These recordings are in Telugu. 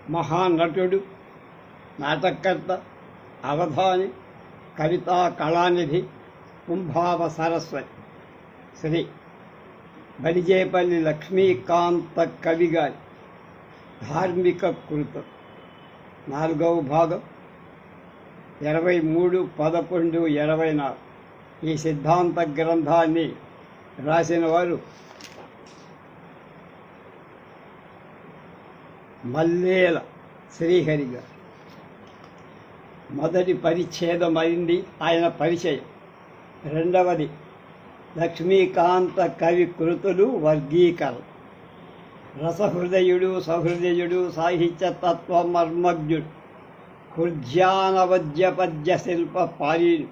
మహానటుడు, నాటకకర్త, అవధాని, కవితా కళానిధి కుంభావ సరస్వతి శ్రీ బలిజేపల్లి లక్ష్మీకాంత కవిగారి ధార్మిక కృతం 4వ భాగం 23/11/24. ఈ సిద్ధాంత గ్రంథాన్ని రాసిన వారు మల్లేల శ్రీహరి గారు. మొదటి పరిచ్ఛేదం అయింది ఆయన పరిచయం. రెండవది లక్ష్మీకాంత కవి కృతులు వర్గీకరణ. రసహృదయుడు, సహృదయుడు, సాహిత్య తత్వ మర్మజ్ఞుడు, హృద్యానవద్య పద్య శిల్ప పారీడు,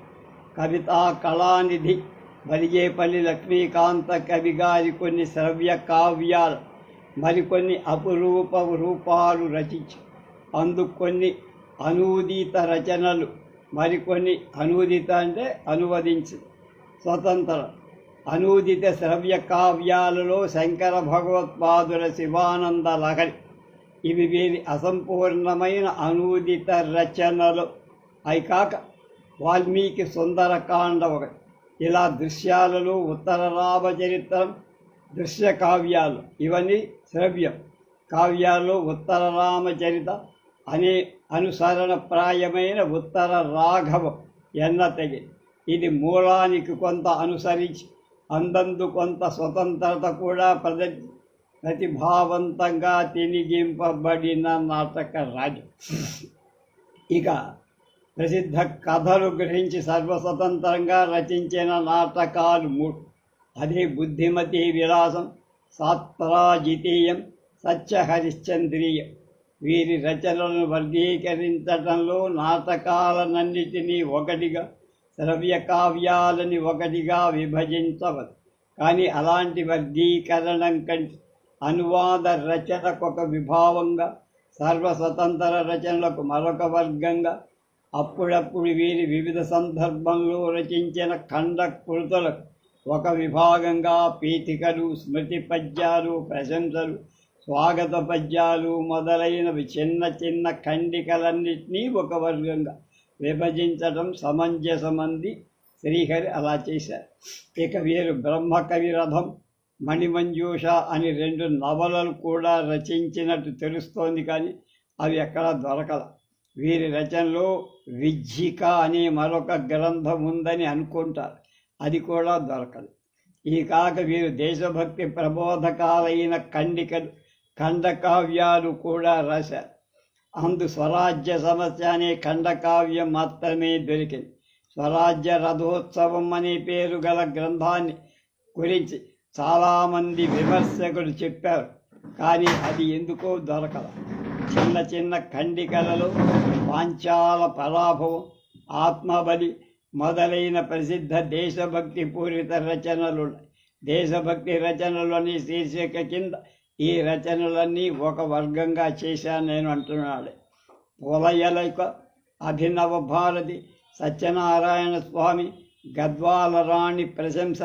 కవితా కళానిధి బలిజేపల్లి లక్ష్మీకాంత కవి గారి కొన్ని శ్రవ్య కావ్యాలు, మరికొన్ని అపురూప రూపాలు రచించి అందుకు కొన్ని అనూదిత రచనలు, మరికొన్ని అనూదిత అంటే అనువదించి స్వతంత్ర అనూదిత శ్రవ్య కావ్యాలలో శంకర భగవత్పాదుల శివానంద లహరి, ఇవి వీరి అసంపూర్ణమైన అనూదిత రచనలు. అవి కాక వాల్మీకి సుందరకాండ ఒకటి. ఇలా దృశ్యాలలో ఉత్తర రామచరిత్రం, దృశ్య కావ్యాలు ఇవన్నీ శ్రవ్యం. కావ్యాల్లో ఉత్తర రామచరిత అనే అనుసరణప్రాయమైన ఉత్తర రాఘవం ఎన్నతగింది. ఇది మూలానికి కొంత అనుసరించి అందందు కొంత స్వతంత్రత కూడా ప్రతిభావంతంగా తినిగింపబడిన నాటక రాజ్యం. ఇక ప్రసిద్ధ కథలు గ్రహించి సర్వస్వతంత్రంగా రచించిన నాటకాలు 3. అదే బుద్ధిమతి విలాసం, సాత్రాజితీయం, సత్యహరిశ్చంద్రీయం. వీరి రచనలను వర్గీకరించడంలో నాటకాలన్నిటినీ ఒకటిగా, శ్రవ్య కావ్యాలని ఒకటిగా విభజించవచ్చు. కానీ అలాంటి వర్గీకరణం కంటే అనువాద రచనకొక విభావంగా, సర్వస్వతంత్ర రచనలకు మరొక వర్గంగా, అప్పుడప్పుడు వీరి వివిధ సందర్భంలో రచించిన ఖండ కృతులకు ఒక విభాగంగా పీఠికలు, స్మృతి పద్యాలు, ప్రశంసలు, స్వాగత పద్యాలు మొదలైనవి చిన్న చిన్న ఖండికలన్నింటినీ ఒక వర్గంగా విభజించడం సమంజసమంది. శ్రీహరి అలా చేశారు. ఇక వీరు బ్రహ్మకవి రథం, మణిమంజూష అని 2 నవలలు కూడా రచించినట్టు తెలుస్తోంది. కానీ అవి ఎక్కడా దొరకల. వీరి రచనలో విజ్జిక అనే మరొక గ్రంథం ఉందని అనుకుంటారు, అది కూడా దొరకదు. ఈ కాక వీరు దేశభక్తి ప్రబోధకాలైన ఖండికలు, ఖండకావ్యాలు కూడా రాశారు. అందు స్వరాజ్య సమస్య అనే ఖండకావ్యం మాత్రమే దొరికింది. స్వరాజ్య రథోత్సవం అనే పేరు గల గ్రంథాన్ని గురించి చాలామంది విమర్శకులు చెప్పారు, కానీ అది ఎందుకో దొరకల. చిన్న చిన్న ఖండికలలో పాంచాల పరాభవం, ఆత్మబలి మొదలైన ప్రసిద్ధ దేశభక్తి పూరిత రచనలు. దేశభక్తి రచనలని శీర్షిక కింద ఈ రచనలన్నీ ఒక వర్గంగా చేశాను నేను అంటున్నాడు. పొలయలక, అభినవ భారతి, సత్యనారాయణ స్వామి, గద్వాల రాణి ప్రశంస,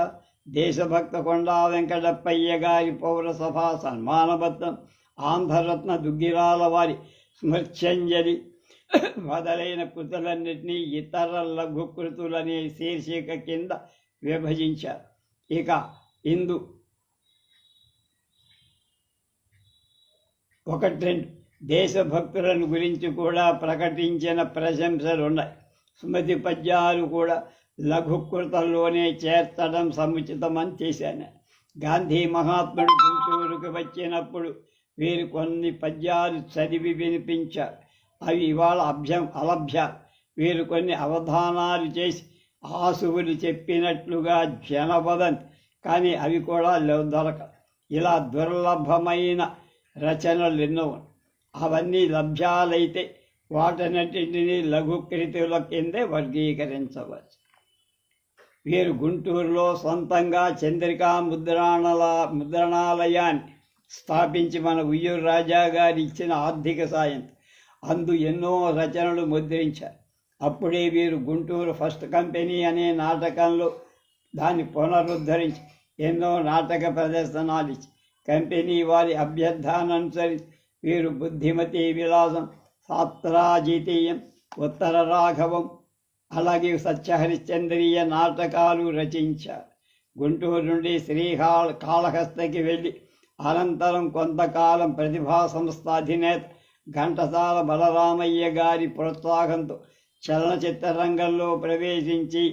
దేశభక్త కొండా వెంకటప్పయ్య గారి పౌరసభా సన్మానబద్ధం, ఆంధ్రరత్న దుగ్గిరాల వారి స్మృత్యంజలి మొదలైన కృతులన్నింటినీ ఇతర లఘు కృతులనే శీర్షిక కింద విభజించారు. ఇక ఇందు 1-2 దేశభక్తులను గురించి కూడా ప్రకటించిన ప్రశంసలు ఉన్నాయి. స్మృతి పద్యాలు కూడా లఘుకృతంలోనే చేర్చడం సముచితమని చేశాను. గాంధీ మహాత్ముడు గుంటూరుకు వచ్చినప్పుడు వీరు కొన్ని పద్యాలు చదివి వినిపించారు. అవి ఇవాళ అలభ్యాలు. వీరు కొన్ని అవధానాలు చేసి ఆసువులు చెప్పినట్లుగా జనవదంతి, కానీ అవి కూడా దొరక. ఇలా దుర్లభమైన రచనలు ఎన్నో. అవన్నీ లభ్యాలైతే వాటన్నింటినీ లఘుకృతుల కిందే వర్గీకరించవచ్చు. వీరు గుంటూరులో సొంతంగా చంద్రికా ముద్రణాలయాన్ని స్థాపించి మన ఉయ్యూరు రాజా గారు ఇచ్చిన ఆర్థిక సాయం అందు ఎన్నో రచనలు ముద్రించారు. అప్పుడే వీరు గుంటూరు ఫస్ట్ కంపెనీ అనే నాటకంలో దాన్ని పునరుద్ధరించి ఎన్నో నాటక ప్రదర్శనలు ఇచ్చి కంపెనీ వారి అభ్యర్థానుసరించి వీరు బుద్ధిమతి విలాసం, సాత్రాజితీయం, ఉత్తర రాఘవం, అలాగే సత్యహరిశ్చంద్రీయ నాటకాలు రచించారు. గుంటూరు నుండి కాళహస్తికి వెళ్ళి అనంతరం కొంతకాలం ప్రతిభా సంస్థ అధినేత ఘంటసాల బలరామయ్య గారి ప్రోత్సాహంతో చలనచిత్ర రంగంలో ప్రవేశించి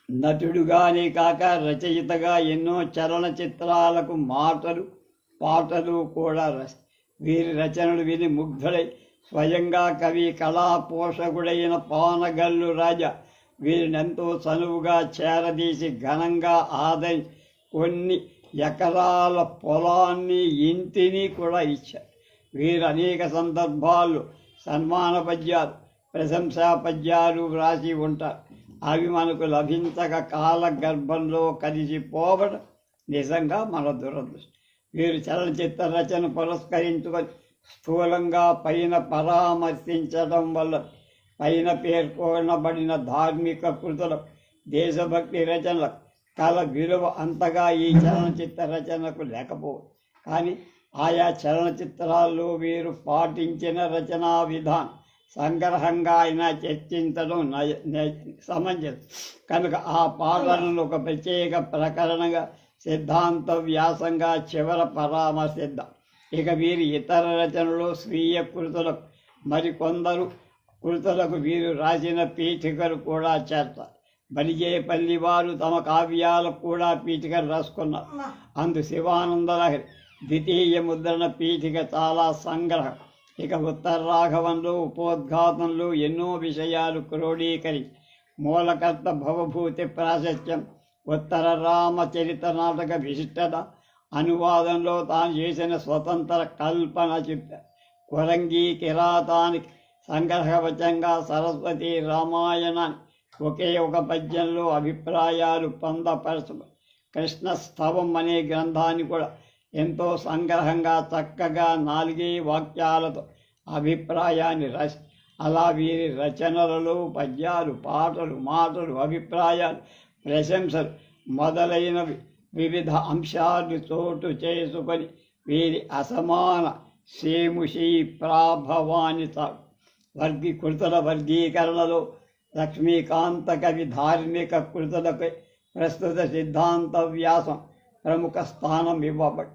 నటుడుగానే కాక రచయితగా ఎన్నో చలనచిత్రాలకు మాటలు పాటలు కూడా వీరి రచనలు విని ముగ్ధుడై స్వయంగా కవి కళా పోషకుడైన పానగల్లు రాజా వీరినెంతో చనువుగా చేరదీసి ఘనంగా ఆదరి కొన్ని ఎకరాల పొలాన్ని, ఇంటిని కూడా ఇచ్చారు. వీరు అనేక సందర్భాల్లో సన్మాన పద్యాలు, ప్రశంసా పద్యాలు వ్రాసి ఉంటారు. అవి మనకు లభించక కాల గర్భంలో కలిసిపోవడం నిజంగా మన దురదృష్టం. వీరు చలనచిత్ర రచన పురస్కరించుకొని స్థూలంగా పైన పరామర్శించడం వల్ల పైన పేర్కొనబడిన ధార్మిక కృతుల, దేశభక్తి రచనలకు కళ విలువ అంతగా ఈ చలనచిత్ర రచనకు లేకపోవు. కానీ ఆయా చలనచిత్రాల్లో వీరు పాటించిన రచనా విధానం సంగ్రహంగా అయినా చర్చించడం సమంజసం కనుక ఆ పాటలను ఒక ప్రత్యేక ప్రకరణగా, సిద్ధాంత వ్యాసంగా చివర పరామర్శిద్దాం. ఇక వీరి ఇతర రచనలు, స్వీయ కృతులకు, మరికొందరు కృతులకు వీరు రాసిన పీఠికలు కూడా చేస్తారు. బలిజేపల్లి వారు తమ కావ్యాలకు కూడా పీఠికలు రాసుకున్నారు. అందు శివానందలహరి ద్వితీయ ముద్రణ పీఠిక చాలా సంగ్రహం. ఇక ఉత్తర రాఘవంలో ఉపోద్ఘాతంలో ఎన్నో విషయాలు క్రోడీకరించి మూలకర్త భవభూతి ప్రాశస్త్యం, ఉత్తర రామచరిత నాటక విశిష్టత, అనువాదంలో తాను చేసిన స్వతంత్ర కల్పన చెప్పారు. కొరంగి కిరాతానికి సంగ్రహవచంగా సరస్వతి రామాయణాన్ని ఒకే ఒక పద్యంలో అభిప్రాయాలు పొందపరచు. కృష్ణస్తవం అనే గ్రంథాన్ని కూడా ఎంతో సంగ్రహంగా చక్కగా 4 వాక్యాలతో అభిప్రాయాన్ని రాసి అలా వీరి రచనలలో పద్యాలు, పాటలు, మాటలు, అభిప్రాయాలు, ప్రశంసలు మొదలైనవి వివిధ అంశాలు చోటు చేసుకొని వీరి అసమాన సేముషీ ప్రాభవాన్ని కృతుల వర్గీకరణలో లక్ష్మీకాంత కవి ధార్మిక కృతులపై ప్రస్తుత సిద్ధాంత వ్యాసం ప్రముఖ స్థానం ఇవ్వబడి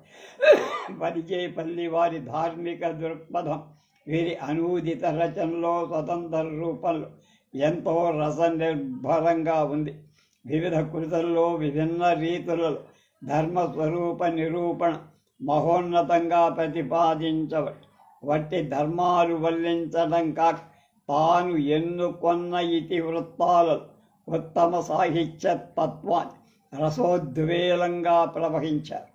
బలిజేపల్లి వారి ధార్మిక దృక్పథం వీరి అనూదిత రచనలో స్వతంత్ర రూపంలో ఎంతో రసనిర్భరంగా ఉంది. వివిధ కృతుల్లో విభిన్న రీతులలో ధర్మస్వరూప నిరూపణ మహోన్నతంగా ప్రతిపాదించబడి వట్టి ధర్మాలు వల్లించడం కాక తాను ఎన్నుకొన్న ఇతివృత్తాలలో ఉత్తమ సాహిత్య తత్వాన్ని రసోద్వేలంగా ప్రవహించారు.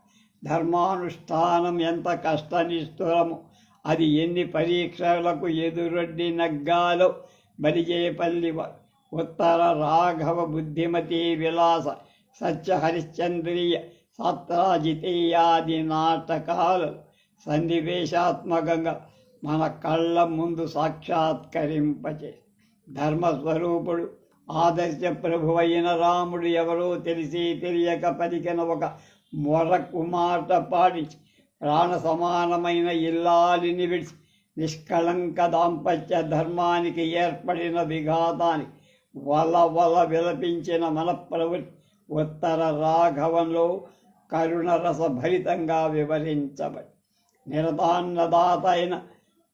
ధర్మానుష్ఠానం ఎంత కష్టనిష్ఠురమో, అది ఎన్ని పరీక్షలకు ఎదురొడ్డి నగ్గాలో బలిజేపల్లి ఉత్తర రాఘవ బుద్ధిమతి విలాస సత్యహరిశ్చంద్రీయ సత్రాజితీయాది నాటకాలు సన్నివేశాత్మకంగా మన కళ్ళ ముందు సాక్షాత్కరింపచే ధర్మస్వరూపుడు ఆదర్శ ప్రభువైన రాముడు ఎవరో తెలిసి తెలియక పలికిన ఒక మొరకు మాట పాడించి ప్రాణ సమానమైన ఇల్లాలిని విడిచి నిష్కళంక దాంపత్య ధర్మానికి ఏర్పడిన విఘాతానికి వల విలపించిన మన ప్రవృత్తి ఉత్తర రాఘవంలో కరుణరస భరితంగా వివరించబడి నిరతాన్నదాత అయిన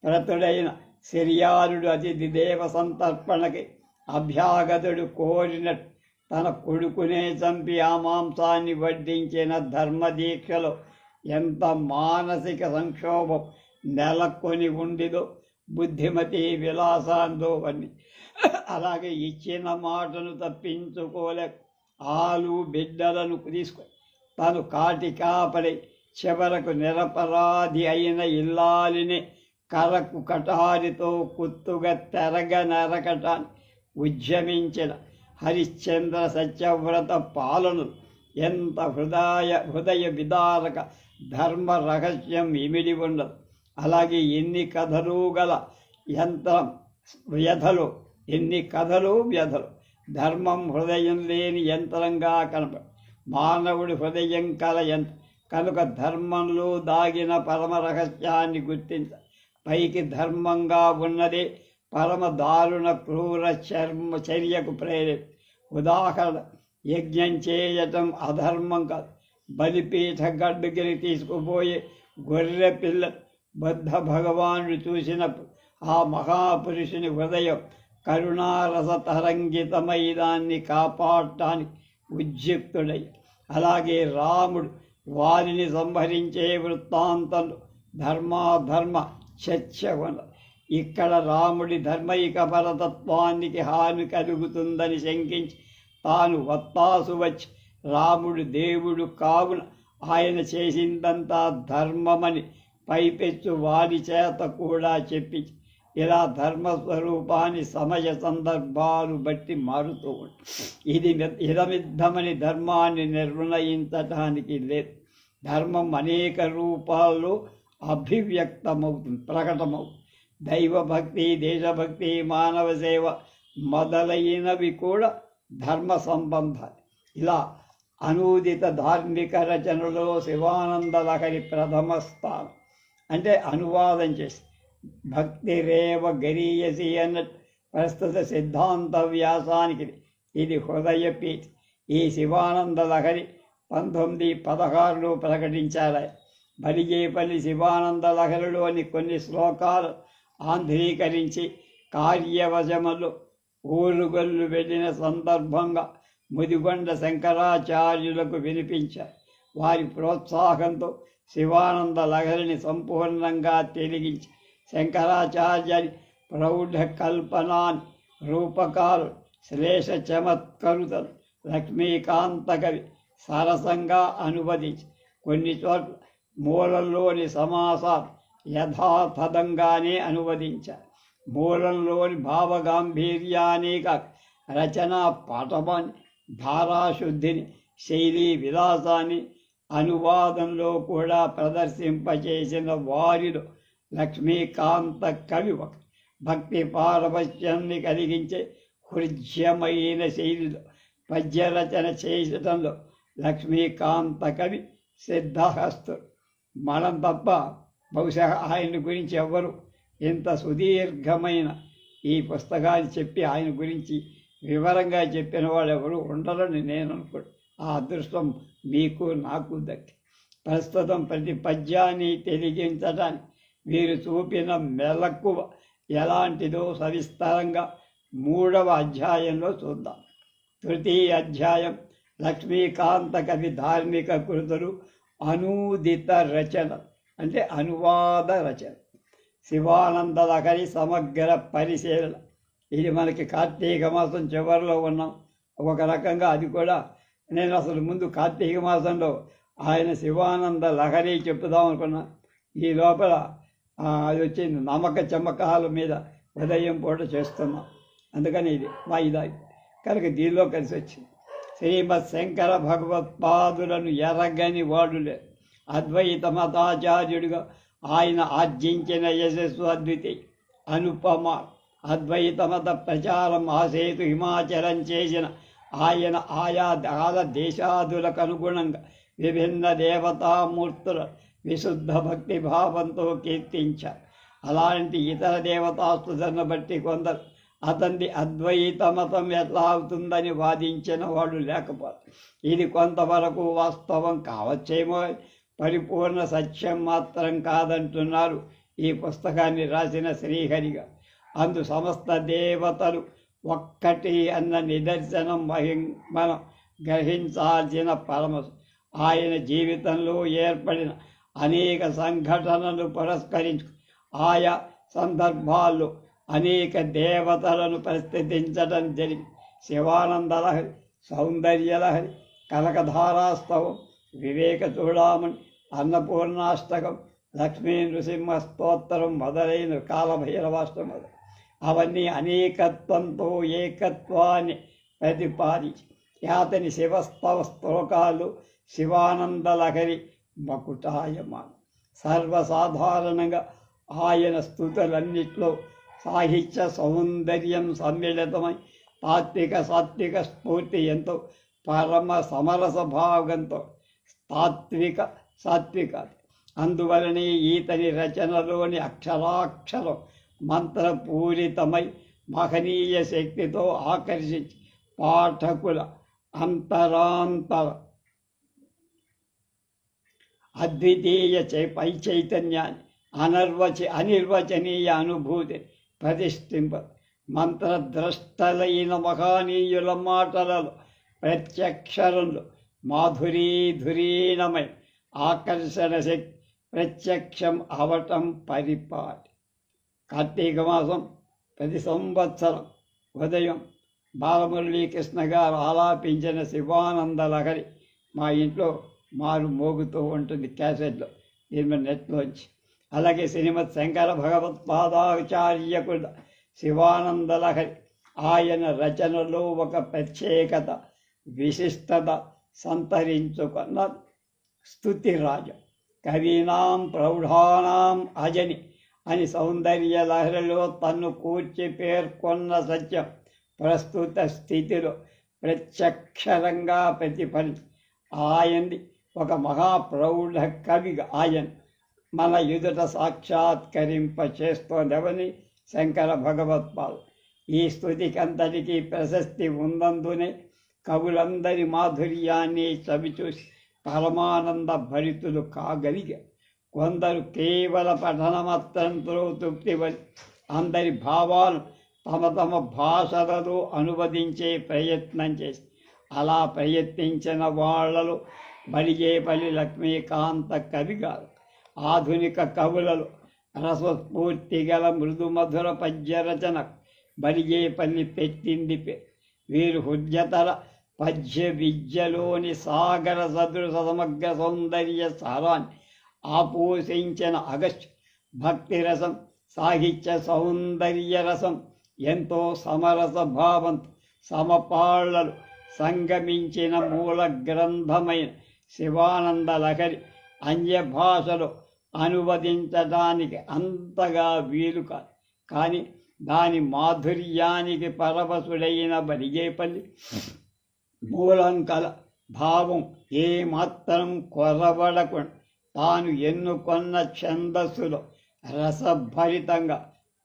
ప్రతుడైన సిరియాలుడు అతిథి దేవ సంతర్పణకి అభ్యాగతుడు కోరినట్టు తన కొడుకునే చంపి ఆ మాంసాన్ని వడ్డించిన ధర్మదీక్షలో ఎంత మానసిక సంక్షోభం నెలకొని ఉండిదో బుద్ధిమతి విలాసాందో అని. అలాగే ఇచ్చిన మాటను తప్పించుకోలేక ఆలు బిడ్డలను తీసుకొని తను కాటి కాపడి చివరకు నిరపరాధి అయిన ఇల్లాలిని కరకు కటారితో కుత్తుగా తెరగ నరకటాన్ని ఉద్యమించిన హరిశ్చంద్ర సత్యవ్రత పాలనలు ఎంత హృదయ విదారక ధర్మ రహస్యం ఇమిడి ఉండదు. అలాగే ఎన్ని కథలు గల యంత్రం వ్యధలు, ఎన్ని కథలు వ్యధలు ధర్మం హృదయం లేని యంత్రంగా కనపడు. మానవుడి హృదయం కల యంత్రం కనుక ధర్మంలో దాగిన పరమ రహస్యాన్ని గుర్తించ. పైకి ధర్మంగా ఉన్నదే పరమ దారుణ క్రూర చర్యకు ప్రేరేప. ఉదాహరణ, యజ్ఞం చేయటం అధర్మం కాదు. బలిపీఠ గడ్డుగిరి తీసుకుపోయే గొర్రె పిల్ల బుద్ధ భగవానుడు చూసినప్పుడు ఆ మహాపురుషుని హృదయం కరుణారస తరంగితమై దాన్ని కాపాడటానికి ఉద్యుక్తుడై. అలాగే రాముడు వారిని సంహరించే వృత్తాంతంలో ధర్మాధర్మ చర్చ ఉన్నది. ఇక్కడ రాముడి ధర్మైక పరతత్వానికి హాని కలుగుతుందని శంకించి తాను వత్తాసు వచ్చి రాముడు దేవుడు కావున ఆయన చేసిందంతా ధర్మమని పైపెచ్చు వారి చేత కూడా చెప్పించి ఇలా ధర్మస్వరూపాన్ని సమయ సందర్భాలు బట్టి మారుతూ ఉంటుంది. ఇది ఇదమిద్దమని ధర్మాన్ని నిర్ణయించటానికి లేదు. ధర్మం అనేక రూపాల్లో అభివ్యక్తమవుతుంది, ప్రకటమవుతుంది. దైవభక్తి, దేశభక్తి, మానవ సేవ మొదలైనవి కూడా ధర్మ సంబంధాలు. ఇలా అనూదిత ధార్మిక రచనలో శివానంద లహరి ప్రథమ స్థానం. అంటే అనువాదం చేసి భక్తిరేవ గరీయసి అన్నట్టు ప్రస్తుత సిద్ధాంత వ్యాసానికి ఇది హృదయపీఠి. ఈ శివానంద లహరి 1916లో ప్రకటించారు. బలిజేపల్లి శివానంద లహరిలోని కొన్ని శ్లోకాలు ఆంధ్రీకరించి కార్యవశములు ఊరుగల్లు వెళ్ళిన సందర్భంగా ముదిగొండ శంకరాచార్యులకు వినిపించారు. వారి ప్రోత్సాహంతో శివానంద లహరిని సంపూర్ణంగా తిరిగించి శంకరాచార్యని ప్రౌఢ కల్పనాన్ని రూపకాలు శ్లేష చమత్కరుతలు లక్ష్మీకాంత కవి సరసంగా అనువదించి కొన్ని చోట్ల మూలంలోని సమాసాలు యథాతథంగానే అనువదించారు. మూలంలోని భావగాంభీర్యాన్ని కాక రచనా పాఠవాన్ని, ధారాశుద్ధిని, శైలీ విలాసాన్ని అనువాదంలో కూడా ప్రదర్శింపచేసిన వారిలో లక్ష్మీకాంత కవి ఒక. భక్తి పారవశ్యాన్ని కలిగించే హృద్యమైన శైలిలో పద్యరచన చేయటంలో లక్ష్మీకాంత కవి సిద్ధహస్తుడు. మనం తప్ప బహుశా ఆయన గురించి ఎవ్వరు ఇంత సుదీర్ఘమైన ఈ పుస్తకాన్ని చెప్పి ఆయన గురించి వివరంగా చెప్పిన వాళ్ళు ఎవరు ఉండరని నేను అనుకోను. ఆ అదృష్టం మీకు నాకు దక్కి. ప్రస్తుతం ప్రతి పద్యాన్ని తెలిగించడానికి వీరు చూపిన మెలకువ ఎలాంటిదో సవిస్తరంగా 3వ అధ్యాయంలో చూద్దాం. తృతీయ అధ్యాయం లక్ష్మీకాంత కవి ధార్మిక కృతులు అనూదిత రచన, అంటే అనువాద రచన. శివానంద లహరి సమగ్ర పరిశీలన. ఇది మనకి కార్తీక మాసం చివరిలో ఉన్నాం. ఒక రకంగా అది కూడా నేను అసలు ముందు కార్తీక మాసంలో ఆయన శివానంద లహరి చెప్పుదాం అనుకున్నా. ఈ లోపల అది వచ్చింది నమ్మక చమ్మకాల మీద ఉదయం పూట చేస్తున్నాం. అందుకని ఇది వాయిదా కనుక దీనిలో కలిసి వచ్చింది. శ్రీమద్ శంకర భగవత్పాదులను ఎరగని వాడులే. అద్వైత మతాచార్యుడిగా ఆయన ఆర్జించిన యశస్సు అద్వితీయ అనుపమ. అద్వైత మత ప్రచారం ఆసేతు హిమాచలం చేసిన ఆయన ఆయా దేశాదులకు అనుగుణంగా విభిన్న దేవతామూర్తుల విశుద్ధ భక్తి భావంతో కీర్తించారు. అలాంటి ఇతర దేవతాస్తులను బట్టి కొందరు అతన్ని అద్వైత మతం ఎట్లా అవుతుందని వాదించిన వాడు లేకపోతే ఇది కొంతవరకు వాస్తవం కావచ్చేమో, పరిపూర్ణ సత్యం మాత్రం కాదంటున్నారు ఈ పుస్తకాన్ని రాసిన శ్రీహరిగా. అందు సమస్త దేవతలు ఒక్కటి అన్న నిదర్శనం మనం గ్రహించాల్సిన పరమసు. ఆయన జీవితంలో ఏర్పడిన అనేక సంఘటనలు పురస్కరించు ఆయా సందర్భాల్లో అనేక దేవతలను ప్రస్తుతించడం జరిగి శివానంద లహరి, సౌందర్య లహరి, కనకధారాస్తవం, వివేక చూడామణి, అన్నపూర్ణాష్టకం, లక్ష్మీ నృసింహ స్తోత్రం మొదలైన కాలభైరవాష్టములు అవన్నీ అనేకత్వంతో ఏకత్వాన్ని ప్రతిపాదించి యాతని శివస్తవ శ్లోకాలు శివానంద లహరి మకుటాయమాన. సర్వసాధారణంగా ఆయన స్థుతులన్నిట్లో సాహిత్య సౌందర్యం సమ్మిళితమై తాత్విక సాత్విక స్ఫూర్తి ఎంతో పరమ సమరస భాగంతో తాత్విక సాత్వికాలు. అందువలనే ఈతని రచనలోని అక్షరాక్షరం మంత్రపూరితమై మహనీయ శక్తితో ఆకర్షించి పాఠకుల అంతరాంతర అద్వితీయ పై చైతన్యాన్ని అనిర్వచనీయ అనుభూతిని ప్రతిష్ఠింప మంత్రద్రష్టలైన మహనీయుల మాటలలో ప్రత్యక్షరంలో మాధురీధురీణమై ఆకర్షణ శక్తి ప్రత్యక్షం అవటం పరిపాటి. కార్తీక మాసం ప్రతి సంవత్సరం ఉదయం బాలమురళీకృష్ణ గారు ఆలాపించిన శివానంద లహరి మా ఇంట్లో మారు మోగుతూ ఉంటుంది క్యాసెట్లో, దీని నెట్లోంచి. అలాగే శ్రీమద్ శంకర భగవత్పాదాచార్యకుడు శివానంద లహరి ఆయన రచనలో ఒక ప్రత్యేకత విశిష్టత సంతరించుకున్న స్తుతిరాజం. కవీనాం ప్రౌఢానాం అజని అని సౌందర్య లహరిలో తన్ను కూర్చి పేర్కొన్న సత్యం ప్రస్తుత స్థితిలో ప్రత్యక్షరంగా ప్రతిఫలించి ఆయన్ని ఒక మహాప్రౌఢ కవిగా ఆయన మన ఎదుట సాక్షాత్కరింప చేస్తోందవని శంకర భగవత్పాదు. ఈ స్తుతికంతటికీ ప్రశస్తి ఉన్నందునే కవులందరి మాధుర్యాన్ని చవిచూసి పరమానంద భరితులు కాగలిగారు. కొందరు కేవల పఠనమాత్రంతో తృప్తిపడి అందరి భావాలు తమ తమ భాషలలో అనువదించే ప్రయత్నం చేసి అలా ప్రయత్నించిన వాళ్లలో బలిజేపల్లి లక్ష్మీకాంత కవి గారు. ఆధునిక కవులలో రసస్ఫూర్తి గల మృదుమధుర పద్యరచన బలిజేపల్లి పెట్టింది. వీరు హృద్యతర పద్య విద్యలోని సాగర సదృశ సమగ్ర సౌందర్య సారాన్ని ఆపోషించిన అగస్త్య భక్తి రసం, సాహిత్య సౌందర్య రసం ఎంతో సమరస భావంతో సమపాళ్లలు సంగమించిన మూల గ్రంథమైన శివానంద లహరి అన్య భాషలో అనువదించడానికి అంతగా వీలు కాదు. కానీ దాని మాధుర్యానికి పరవశుడైన బలిజేపల్లి మూలంకల భావం ఏమాత్రం కొరబడకుండా తాను ఎన్నుకొన్న ఛందస్సులో రసభరితంగా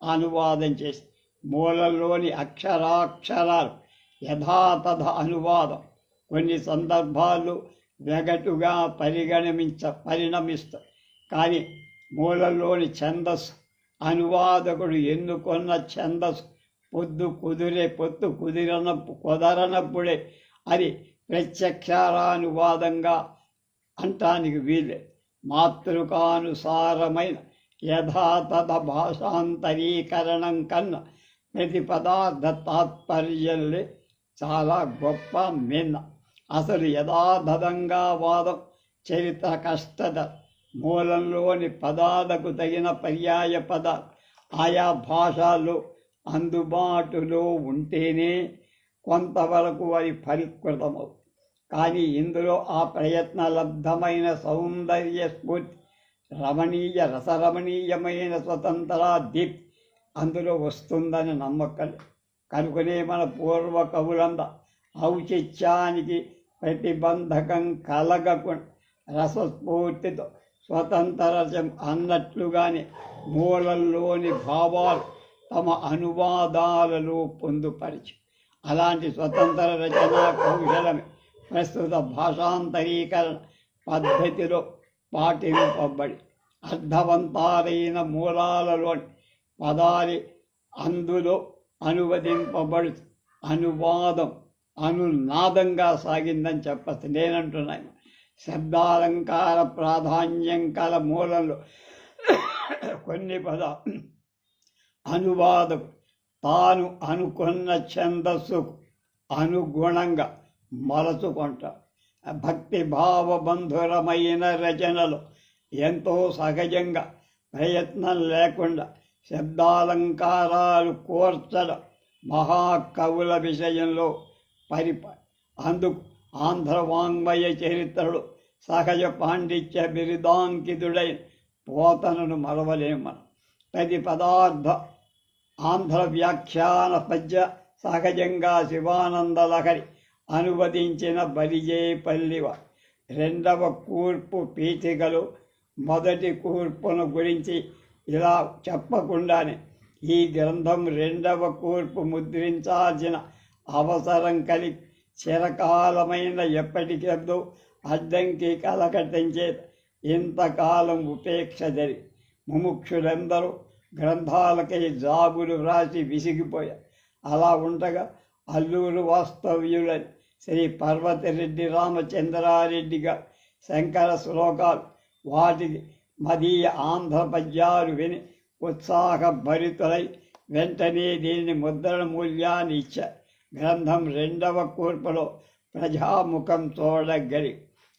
అనువాదం చేసి మూలంలోని అక్షరాక్షరాలు యథాతథ అనువాదం కొన్ని సందర్భాల్లో వెగటుగా పరిణమిస్తాయి. కానీ మూలంలోని ఛందస్సు అనువాదకుడు ఎన్నుకొన్న ఛందస్సు పొద్దు కుదరనప్పుడే అది ప్రత్యక్షారానువాదంగా అంటానికి వీలే. మాతృకానుసారమైన యథాతథ భాషాంతరీకరణం కన్నా ప్రతి పదార్థ తాత్పర్యంలే చాలా గొప్ప మిన్న. అసలు యథాతథంగా వాదం చరిత్ర కష్టత. మూలంలోని పదాలకు తగిన పర్యాయ పదాలు ఆయా భాషల్లో అందుబాటులో ఉంటేనే కొంతవరకు అది పరికృతమవుతుంది. కానీ ఇందులో ఆ ప్రయత్నలబ్ధమైన సౌందర్య స్ఫూర్తి రసరమణీయమైన స్వతంత్ర దీప్తి అందులో వస్తుందని నమ్మకం. కనుకనే మన పూర్వ కవులంద ఔచిత్యానికి ప్రతిబంధకం కలగకుండా రసస్ఫూర్తితో స్వతంత్రం అన్నట్లుగానే మూలంలోని భావాలు తమ అనువాదాలలో పొందుపరిచి అలాంటి స్వతంత్ర రచనా కౌశలమే ప్రస్తుత భాషాంతరీకరణ పద్ధతిలో పాటింపబడి అర్థవంతాలైన మూలాలలోని పదాలు అందులో అనువదింపబడు అనువాదం అనునాదంగా సాగిందని చెప్పచ్చు. నేనంటున్నాను శబ్దాలంకార ప్రాధాన్యం కల మూలంలో కొన్ని పదాలు అనువాదం తాను అనుకున్న ఛందస్సుకు అనుగుణంగా మలచుకుంటాడు. భక్తి భావబంధురమైన రచనలు ఎంతో సహజంగా ప్రయత్నం లేకుండా శబ్దాలంకారాలు కోర్చడం మహాకవుల విషయంలో అందుకు ఆంధ్ర వాంగ్మయ చరిత్రలో సహజ పాండిత్య బిరుదాంకితుడైన పోతనను మరవలేమను. ప్రతి పదార్థ ఆంధ్ర వ్యాఖ్యాన పద్య సహజంగా శివానంద లహరి అనువదించిన బలిజేపల్లివ రెండవ కూర్పు పీఠికలో మొదటి కూర్పును గురించి ఇలా చెప్పకుండానే ఈ గ్రంథం రెండవ కూర్పు ముద్రించాల్సిన అవసరం కలిగి చిరకాలమైన ఎప్పటికెందో అడ్డంకి కలకటించే ఇంతకాలం ఉపేక్ష జరిగి ముముక్షులందరూ గ్రంథాలకై జాబులు వ్రాసి విసిగిపోయారు. అలా ఉండగా అల్లూరు వాస్తవ్యులని శ్రీ పర్వతిరెడ్డి రామచంద్రారెడ్డిగా శంకర శ్లోకాలు వాటికి మదీయ ఆంధ్ర పద్యాలు విని ఉత్సాహభరితులై వెంటనే దీని ముద్రణ మూల్యాన్ని ఇచ్చారు. గ్రంథం రెండవ కూర్పులో ప్రజాముఖం చూడగలి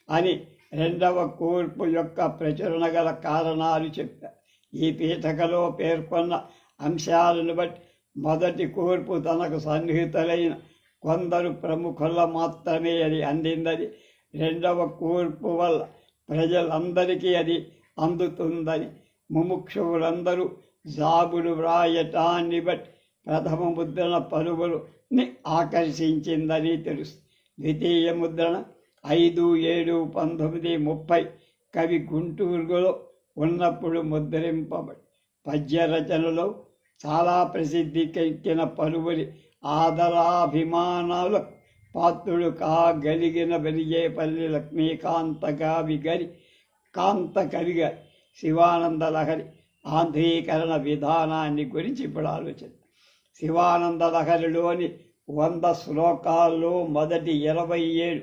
అని రెండవ కూర్పు యొక్క ప్రచురణ గల కారణాలు చెప్పారు. ఈ పీఠకలో పేర్కొన్న అంశాలను బట్టి మొదటి కూర్పు తనకు సన్నిహితులైన కొందరు ప్రముఖుల మాత్రమే అది అందిందని, రెండవ కూర్పు వల్ల ప్రజలందరికీ అది అందుతుందని, ముముక్షువులందరూ జాబులు వ్రాయటాన్ని బట్టి ప్రథమ ముద్రణ పలువురుని ఆకర్షించిందని తెలుసు. ద్వితీయ ముద్రణ 5/7/1930 కవి గుంటూరులో ఉన్నప్పుడు ముద్రింపబడి పద్య రచనలో చాలా ప్రసిద్ధికెక్కిన పలువురి ఆదరాభిమానాలకు పాత్రుడు కాగలిగిన వెలిగేపల్లి లక్ష్మీకాంత కవి గారి శివానంద లహరి ఆంధ్రీకరణ విధానాన్ని గురించి ఇప్పుడు ఆలోచన. శివానంద లహరిలోని 100 శ్లోకాల్లో మొదటి 27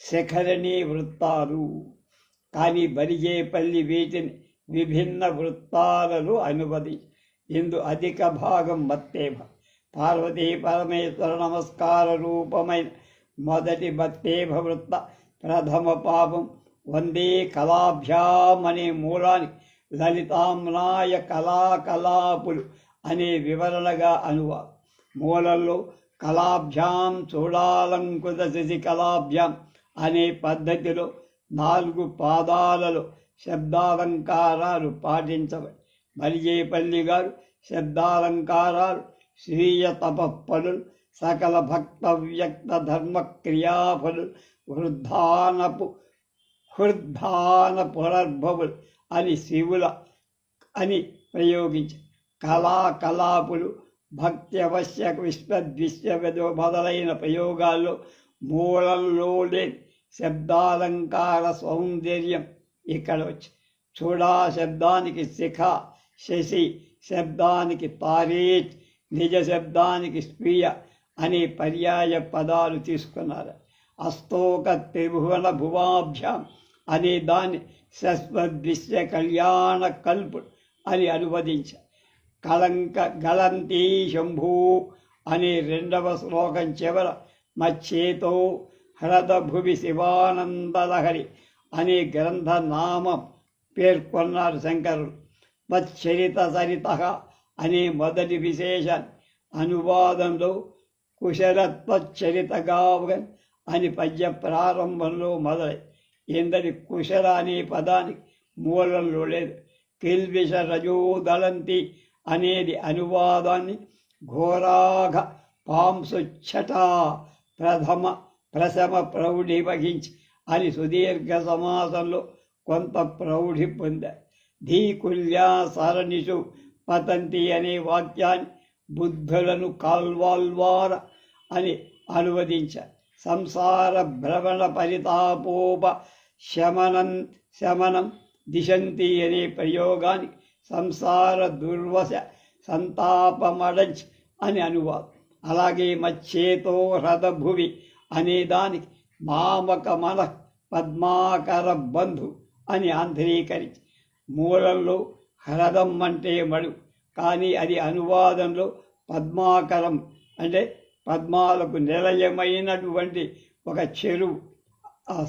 శిఖరిణీ వృత్తాలు. కానీ బలిజేపల్లి వీటిని విభిన్న వృత్తాలను అనువదించి ఇందు అధిక భాగం మత్తేభ పార్వతీ పరమేశ్వర నమస్కార రూపమైన మొదటి మత్తేభ వృత్త ప్రథమ పాపం వందే కళాభ్యాం అనే మూలానికి లలితాంనాయ కళాకలాపులు అనే వివరణగా అనువాదం. మూలంలో కళాభ్యాం చూడాలంకృత శశి కళాభ్యాం అనే పద్ధతిలో 4 పాదాలలో శబ్దాలంకారాలు పాటించబడి బలిజేపల్లి గారు శబ్దాలంకారాలు స్వీయ తపఃఫలు సకల భక్త వ్యక్త ధర్మ క్రియాఫలు హృద్ధాన పునర్భవులు అని శివుల అని ప్రయోగించి కళాకలాపులు భక్తి అవశ్యక విశ్వద్విశ్వవేదో మొదలైన ప్రయోగాల్లో మూలంలో లేని శబ్దాలంకార సౌందర్యం ఇక్కడ వచ్చి చూడా శబ్దానికి శిఖ, శశి శబ్దానికి తారేజ్, నిజ శబ్దానికి స్వీయ అనే పర్యాయ పదాలు తీసుకున్నారు. అస్తోక త్రిభువన భువాభ్యాం అనే దాన్ని శశ్వద్విశ్వ కళ్యాణ కల్పు అని అనువదించారు. గళంతీ శంభూ అనే 2వ శ్లోకం చివర మచ్చేతో హ్రదభువి శివానందలహరి అనే గ్రంథ నామం పేర్కొన్నారు శంకరులు. మచ్చరిత సరిత అనే మొదటి విశేషాన్ని అనువాదంలో కుశలత్వచరితగావగన్ అని పద్య ప్రారంభంలో మొదలై ఇందరి కుశల అనే పదానికి మూలంలో లేదు. కిల్విష రజోదళంతి అనేది అనువాదాన్ని ఘోరాఘ పాంసుచ్చట ప్రథమ ప్రౌఢి వహించి అని సుదీర్ఘ సమాసంలో కొంత ప్రౌఢి పొందారు. ధీకుల్యా సరణిషు పతంతి అనే వాక్యాన్ని బుద్ధులను కాల్వాల్వార అని అనువదించారు. సంసార భ్రమణ పరితాపోప శమనం దిశంతి అనే ప్రయోగానికి సంసార దుర్వశ సంతాపమడంచ్ అని అనువాదం. అలాగే మచ్చేతో హ్రదభువి అనే దానికి మామక మన పద్మాకర బంధు అని ఆంధ్రీకరించి మూలంలో హ్రదం అంటే మడు, కానీ అది అనువాదంలో పద్మాకరం అంటే పద్మాలకు నిలయమైనటువంటి ఒక చెరువు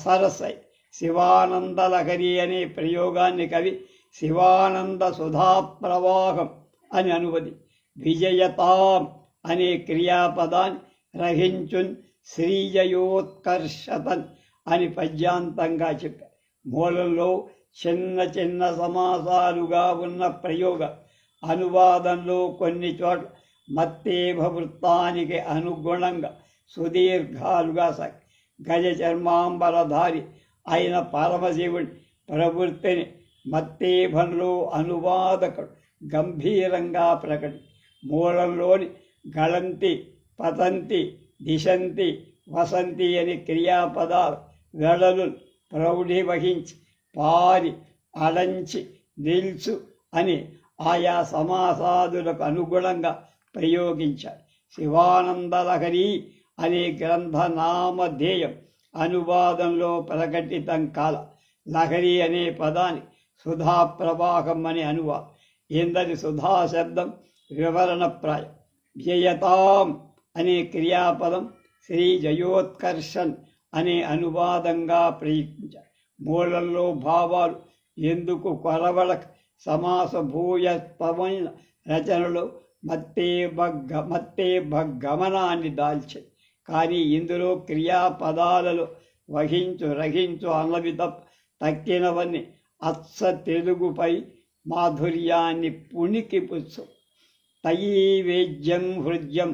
సరస్సై శివానందలహరి అనే ప్రయోగాన్ని కవి శివానంద సుధాప్రవాహం అని అనువది. విజయతాం అనే క్రియాపదాన్ని రహించున్ శ్రీజయోత్కర్షతన్ అని పద్యాంతంగా చెప్పారు. మూలంలో చిన్న చిన్న సమాసాలుగా ఉన్న ప్రయోగ అనువాదంలో కొన్ని చోట్ల మత్తేభ వృత్తానికి అనుగుణంగా సుదీర్ఘాలుగా గజ చర్మాంబరధారి అయిన పరమశివుడి ప్రవృత్తిని మత్తేభంలో అనువాదకుడు గంభీరంగా ప్రకటి మూలంలోని గళంతి, పతంతి, దిశంతి, వసంతి అని క్రియాపదాలు వెడలు ప్రౌఢి వహించి పారి, అడంచి, నిల్చు అని ఆయా సమాసాదులకు అనుగుణంగా ప్రయోగించారు. శివానందలహరి అనే గ్రంథ నామధేయం అనువాదంలో ప్రకటితం కాల. లహరి అనే పదాన్ని సుధా ప్రవాహం అని అనువాదం. ఇందరి సుధా శబ్దం వివరణప్రాయం. వ్యయతాం అనే క్రియాపదం శ్రీ జయోత్కర్షన్ అనే అనువాదంగా ప్రయుక్తించారు. మూలంలో భావాలు ఎందుకు కొరవడక సమాస భూయత్వమైన రచనలో మత్తే గమనాన్ని దాల్చింది. కానీ ఇందులో క్రియాపదాలలో వహించు, రహించు అన్నవి తక్కినవన్నీ అచ్చ తెలుగుపై మాధుర్యాన్ని పుణికి పుచ్చు. తయీవేద్యం హృద్యం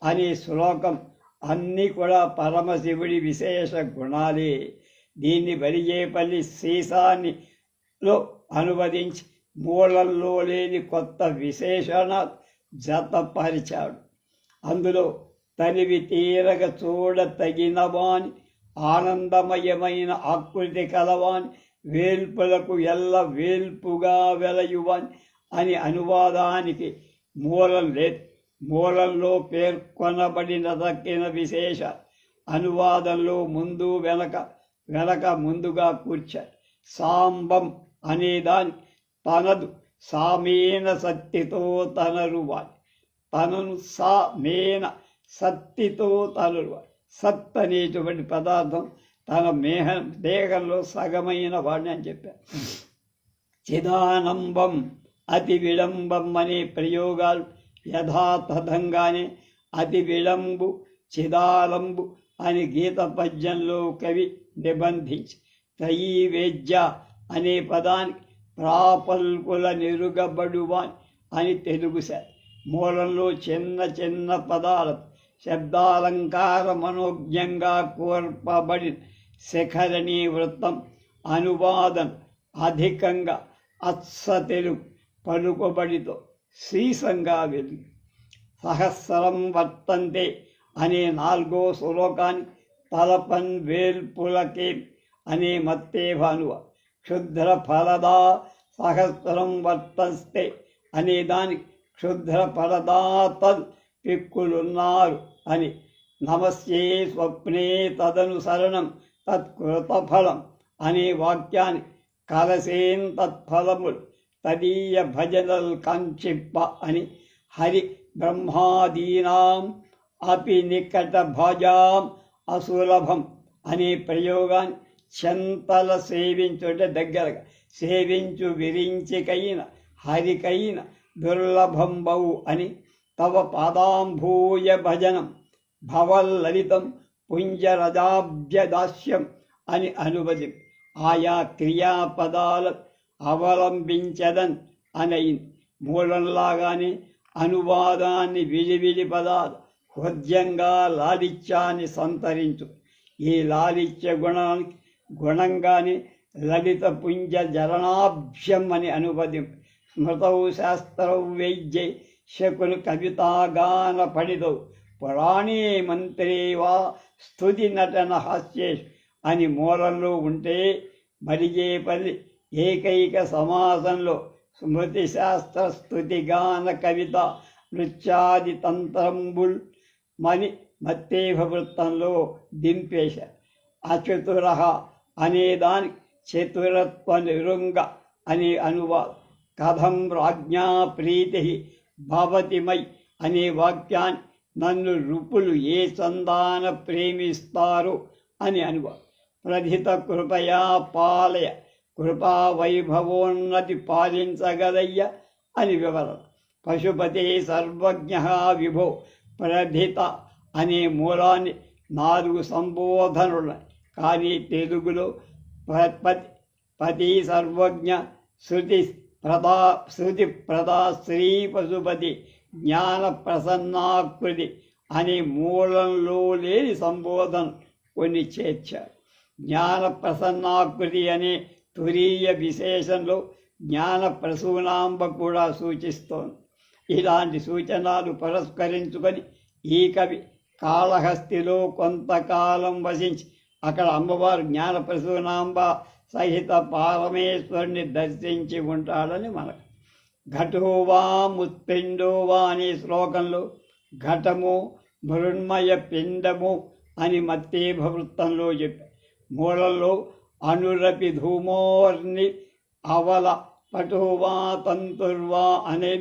అనే శ్లోకం అన్నీ కూడా పరమశివుడి విశేష గుణాలే. దీన్ని బలిజేపల్లి సీసానిలో అనువదించి మూలంలో లేని కొత్త విశేషణాలు జతపరిచాడు. అందులో తనివి తీరగ చూడ తగినవాని, ఆనందమయమైన ఆకృతి కలవాని, వేల్పులకు ఎల్ల వేల్పుగా వెలయువాని అని అనువాదానికి మూలం లేదు. మూలంలో పేర్కొనబడిన దక్కిన విశేష అనువాదంలో ముందు వెనక ముందుగా కూర్చారు. సాంబం అనేదాన్ని తనదు సామేన సత్తితో తనరువాని, తనను సామేన సత్తితో తనరువాని. సత్ అనేటువంటి పదార్థం తన దేహంలో సగమైన వాడిని అని చెప్పారు. చిదానంబం, అతి విళంబం అనే ప్రయోగాలు యథాతథంగానే అతి విళంబు, చిదాలంబు అని గీత పద్యంలో కవి నిబంధించి త్రయీవేద్య అనే పదానికి ప్రాపల్కుల నిరుగబడువాన్ అని తెలుగుశారు. మూలంలో చిన్న చిన్న పదాలకు శబ్దాలంకార మనోజ్ఞంగా కోర్పబడిన శిఖరణీ వృత్తం అనువాదం అధికంగా అత్స తెలుగు పలుకుబడితో శ్రీసంగా వెలిగి సహస్రం వర్తంతే అనే 4వ శ్లోకాన్ని తలపన్ వేల్పులకే అనే మత్తేభానువ. క్షుద్ర ఫలదా సహస్రం వర్తస్తే అనే దానికి క్షుద్ర ఫలదాతల్ పిక్కులున్నారు అని. నమస్యే స్వప్నే తదనుసరణం తత్కృతఫలం అనే వాక్యాన్ని కలసేన్ తత్ఫలములు తదీయ భజనల్ కంచిప్ప అని. హరి బ్రహ్మాదీనాం అపి నికట భజాం అసులభం అనే ప్రయోగాన్ని చెంతల సేవించుంటే దగ్గరగా సేవించు విరించికైన హరికైన దుర్లభంబవు అని. తవ పాదాంభూయ భజనం భవల్లలితం పుంజరజాభ్యదాస్యం అని అనువది. ఆయా క్రియాపదాల అవలంబించదన్ అనయింది. మూలంలాగానే అనువాదాన్ని విడివిడి పదాలు హృద్యంగా లాలిత్యాన్ని సంతరించు. ఈ లాలిత్య గుణంగానే లలిత పుంజ జరణాభ్యం అని అనువదింపు. స్మృతౌ శాస్త్రౌ వైద్యై శకుని కవితాగాన పడితౌ పురాణే మంత్రే వా స్తుతి నటన హాస్యేష్ అని మూలంలో ఉంటే బలిజేపల్లి ఏకైక సమాసంలో స్మృతి శాస్త్ర స్తుతిగాన కవిత నృత్యాది తంత్రంబుల్ మని మత్తేభ వృత్తంలో దింపేశారు. అచతుర అనేదానికి చతురత్వ నిరుంగ అనే అనువాదం. కథం రాజ్ఞా ప్రీతి భవతి మై అనే వాక్యాన్ని నన్ను రుపులు ఏ చందాన ప్రేమిస్తారు అని అనువాదం. ప్రధిత కృపయా పాలయ కృపా వైభవోన్నతి పాలించగలయ్య అని వివరణ. పశుపతే సర్వజ్ఞ విభో ప్రధిత అనే మూలాన్ని 4 సంబోధనలున్నాయి. కానీ తెలుగులో పతి సర్వజ్ఞ, శృతి ప్రదా శ్రీ పశుపతి జ్ఞాన ప్రసన్నాకృతి అనే మూలంలో లేని సంబోధన కొన్ని చేర్చారు. జ్ఞాన ప్రసన్నాకృతి అనే తురీయ విశేషంలో జ్ఞాన ప్రసూనాంబ కూడా సూచిస్తోంది. ఇలాంటి సూచనలు పురస్కరించుకొని ఈ కవి కాళహస్తిలో కొంతకాలం వసించి అక్కడ అమ్మవారు జ్ఞాన ప్రసూనాంబ సహిత పారమేశ్వరుని దర్శించి ఉంటాడని మనకు. ఘటోవా ముత్పిండోవా అనే శ్లోకంలో ఘటము మృణ్మయ పిండము అని మత్తేభ వృత్తంలో చెప్పారు. మూలంలో అనురపి ధూమోర్ని అవల పటోవా తంతుర్వా అనే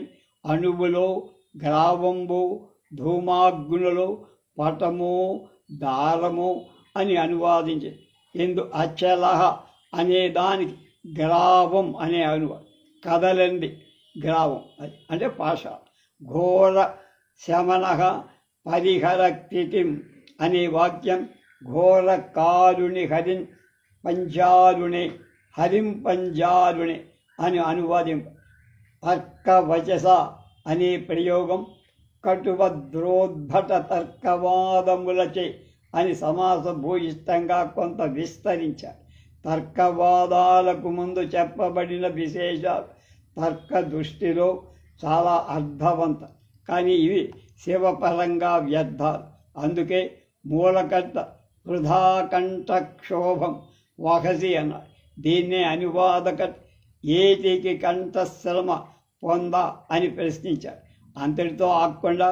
అణువులో గ్రావంబు ధూమాగ్నులో పటము దారము అని అనువాదించింది. ఎందు అచలహ అనే దానికి గ్రావం అనే అనువాదం, కదలంది గ్రావం అది అంటే పాష. ఘోర శమనః పరిహర స్థితిం అనే వాక్యం ఘోర కారుణి హరిం పంచారుణే హరిం పంచారుణే అని అనువాదింప. తర్కవచస అనే ప్రయోగం కటువద్రోద్భట తర్కవాదములచే అని సమాస భూయిష్టంగా కొంత విస్తరించారు. తర్కవాదాలకు ముందు చెప్పబడిన విశేషాలు తర్క దృష్టిలో చాలా అర్థవంతం, కానీ ఇవి శివపరంగా వ్యర్థాలు. అందుకే మూలకర్త వృధాకంఠక్షోభం వహసి అన్నారు. దీన్నే అనువాదకర్త ఏటికి కంఠశ్రమ పొందా అని ప్రశ్నించారు. అంతటితో ఆకుండా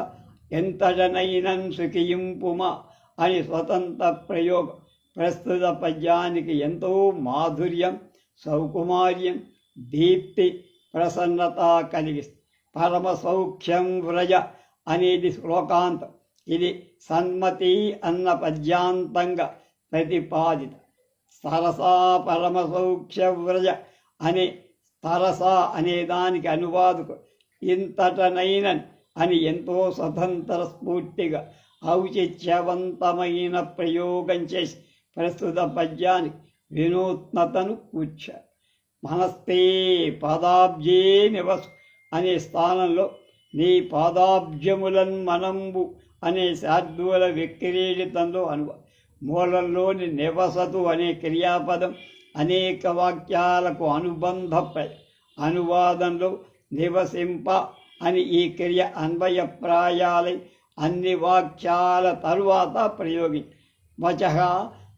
ఎంతటనైనం సుఖింపుమా అని స్వతంత్ర ప్రయోగం ప్రస్తుత పద్యానికి ఎంతో మాధుర్యం, సౌకుమార్యం, దీప్తి, ప్రసన్నత కలిగిస్తుంది. పరమ సౌఖ్యం వ్రజ అనేది శ్లోకాంతం. ఇది సన్మతి అన్న పద్యాంతంగా ప్రతిపాదిత. సరసా పరమ సౌఖ్య వ్రజ అనే తరసా అనే దానికి అనువాదకు ఇంతటనైనన్ అని ఎంతో స్వతంత్ర స్ఫూర్తిగా ఔచిత్యవంతమైన ప్రయోగం చేసి ప్రస్తుత పద్యానికి వినూత్నతను కూర్చారు. మనస్తే పాదాబ్జే నివసు అనే స్థానంలో నీ పాదాబ్జములన్ మనంబు అనే శార్దూల విక్రీడితంలో అనువాదం. మూలంలోని నివసతు అనే క్రియాపదం అనేక వాక్యాలకు అనుబంధ అనువాదంలో నివసింప అని ఈ క్రియ అన్వయప్రాయాలై అన్ని వాక్యాల తరువాత ప్రయోగించి వచః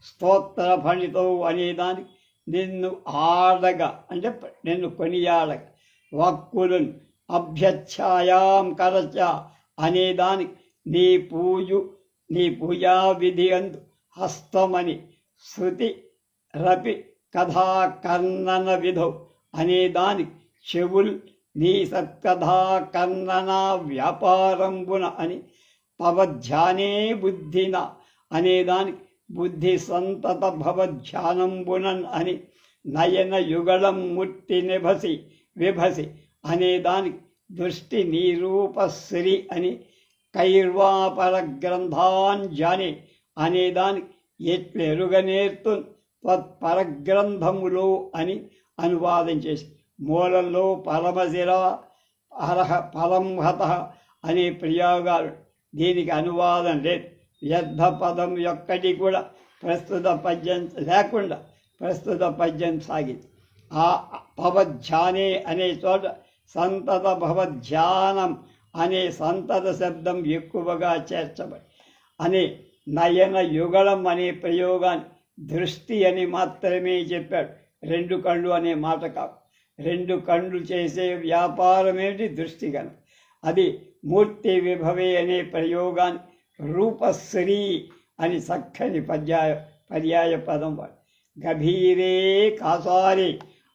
స్తోత్ర ఫణితో అనేదానికి నిన్ను ఆడగా అంటే నిన్ను కొనియాడగా, వక్కులను అభ్యచ్ఛాయాం కరచ అనేదానికి నీ పూజా విధి అందు హస్తమని, శృతి రపి కథా కర్ణన విధౌ అనేదానికి చెవుల్ నీ సత్కథా కర్ణన వ్యాపారంబున అని, పవధ్యానే బుద్ధిన అనేదానికి బుద్ధి సంతత భవధ్యానంబునన్ అని, నయన యుగళం ముట్టి నిభసి విభసి అనేదానికి దృష్టి నిరూపశ్రీ అని, కైర్వాపర గ్రంథాంజాని అనేదానికి ఎట్లెరుగనేర్తు త్వత్పరగ్రంథములో అని అనువాదం చేసి మూలంలో పరమశిర పరంహత అనే ప్రయోగాలు. దీనికి అనువాదం లేదు. వ్యర్థ పదం ఒక్కటి కూడా ప్రస్తుత పద్యం లేకుండా ప్రస్తుత పద్యం సాగింది. ఆ భవధ్యానే అనే చోట సంతత భవధ్యానం అనే సంతత శబ్దం ఎక్కువగా చేర్చబడి అనే నయన యుగళం అనే ప్రయోగాన్ని దృష్టి అని మాత్రమే చెప్పాడు. రెండు కళ్ళు అనే మాట కాదు. రెండు కళ్ళు చేసే వ్యాపారమేంటి దృష్టి కనుక అది మూర్తి విభవే అనే ప్రయోగాన్ని రూపశ్రీ అని చక్కని పర్యాయ పదం వాడు. గభీరే కాసారే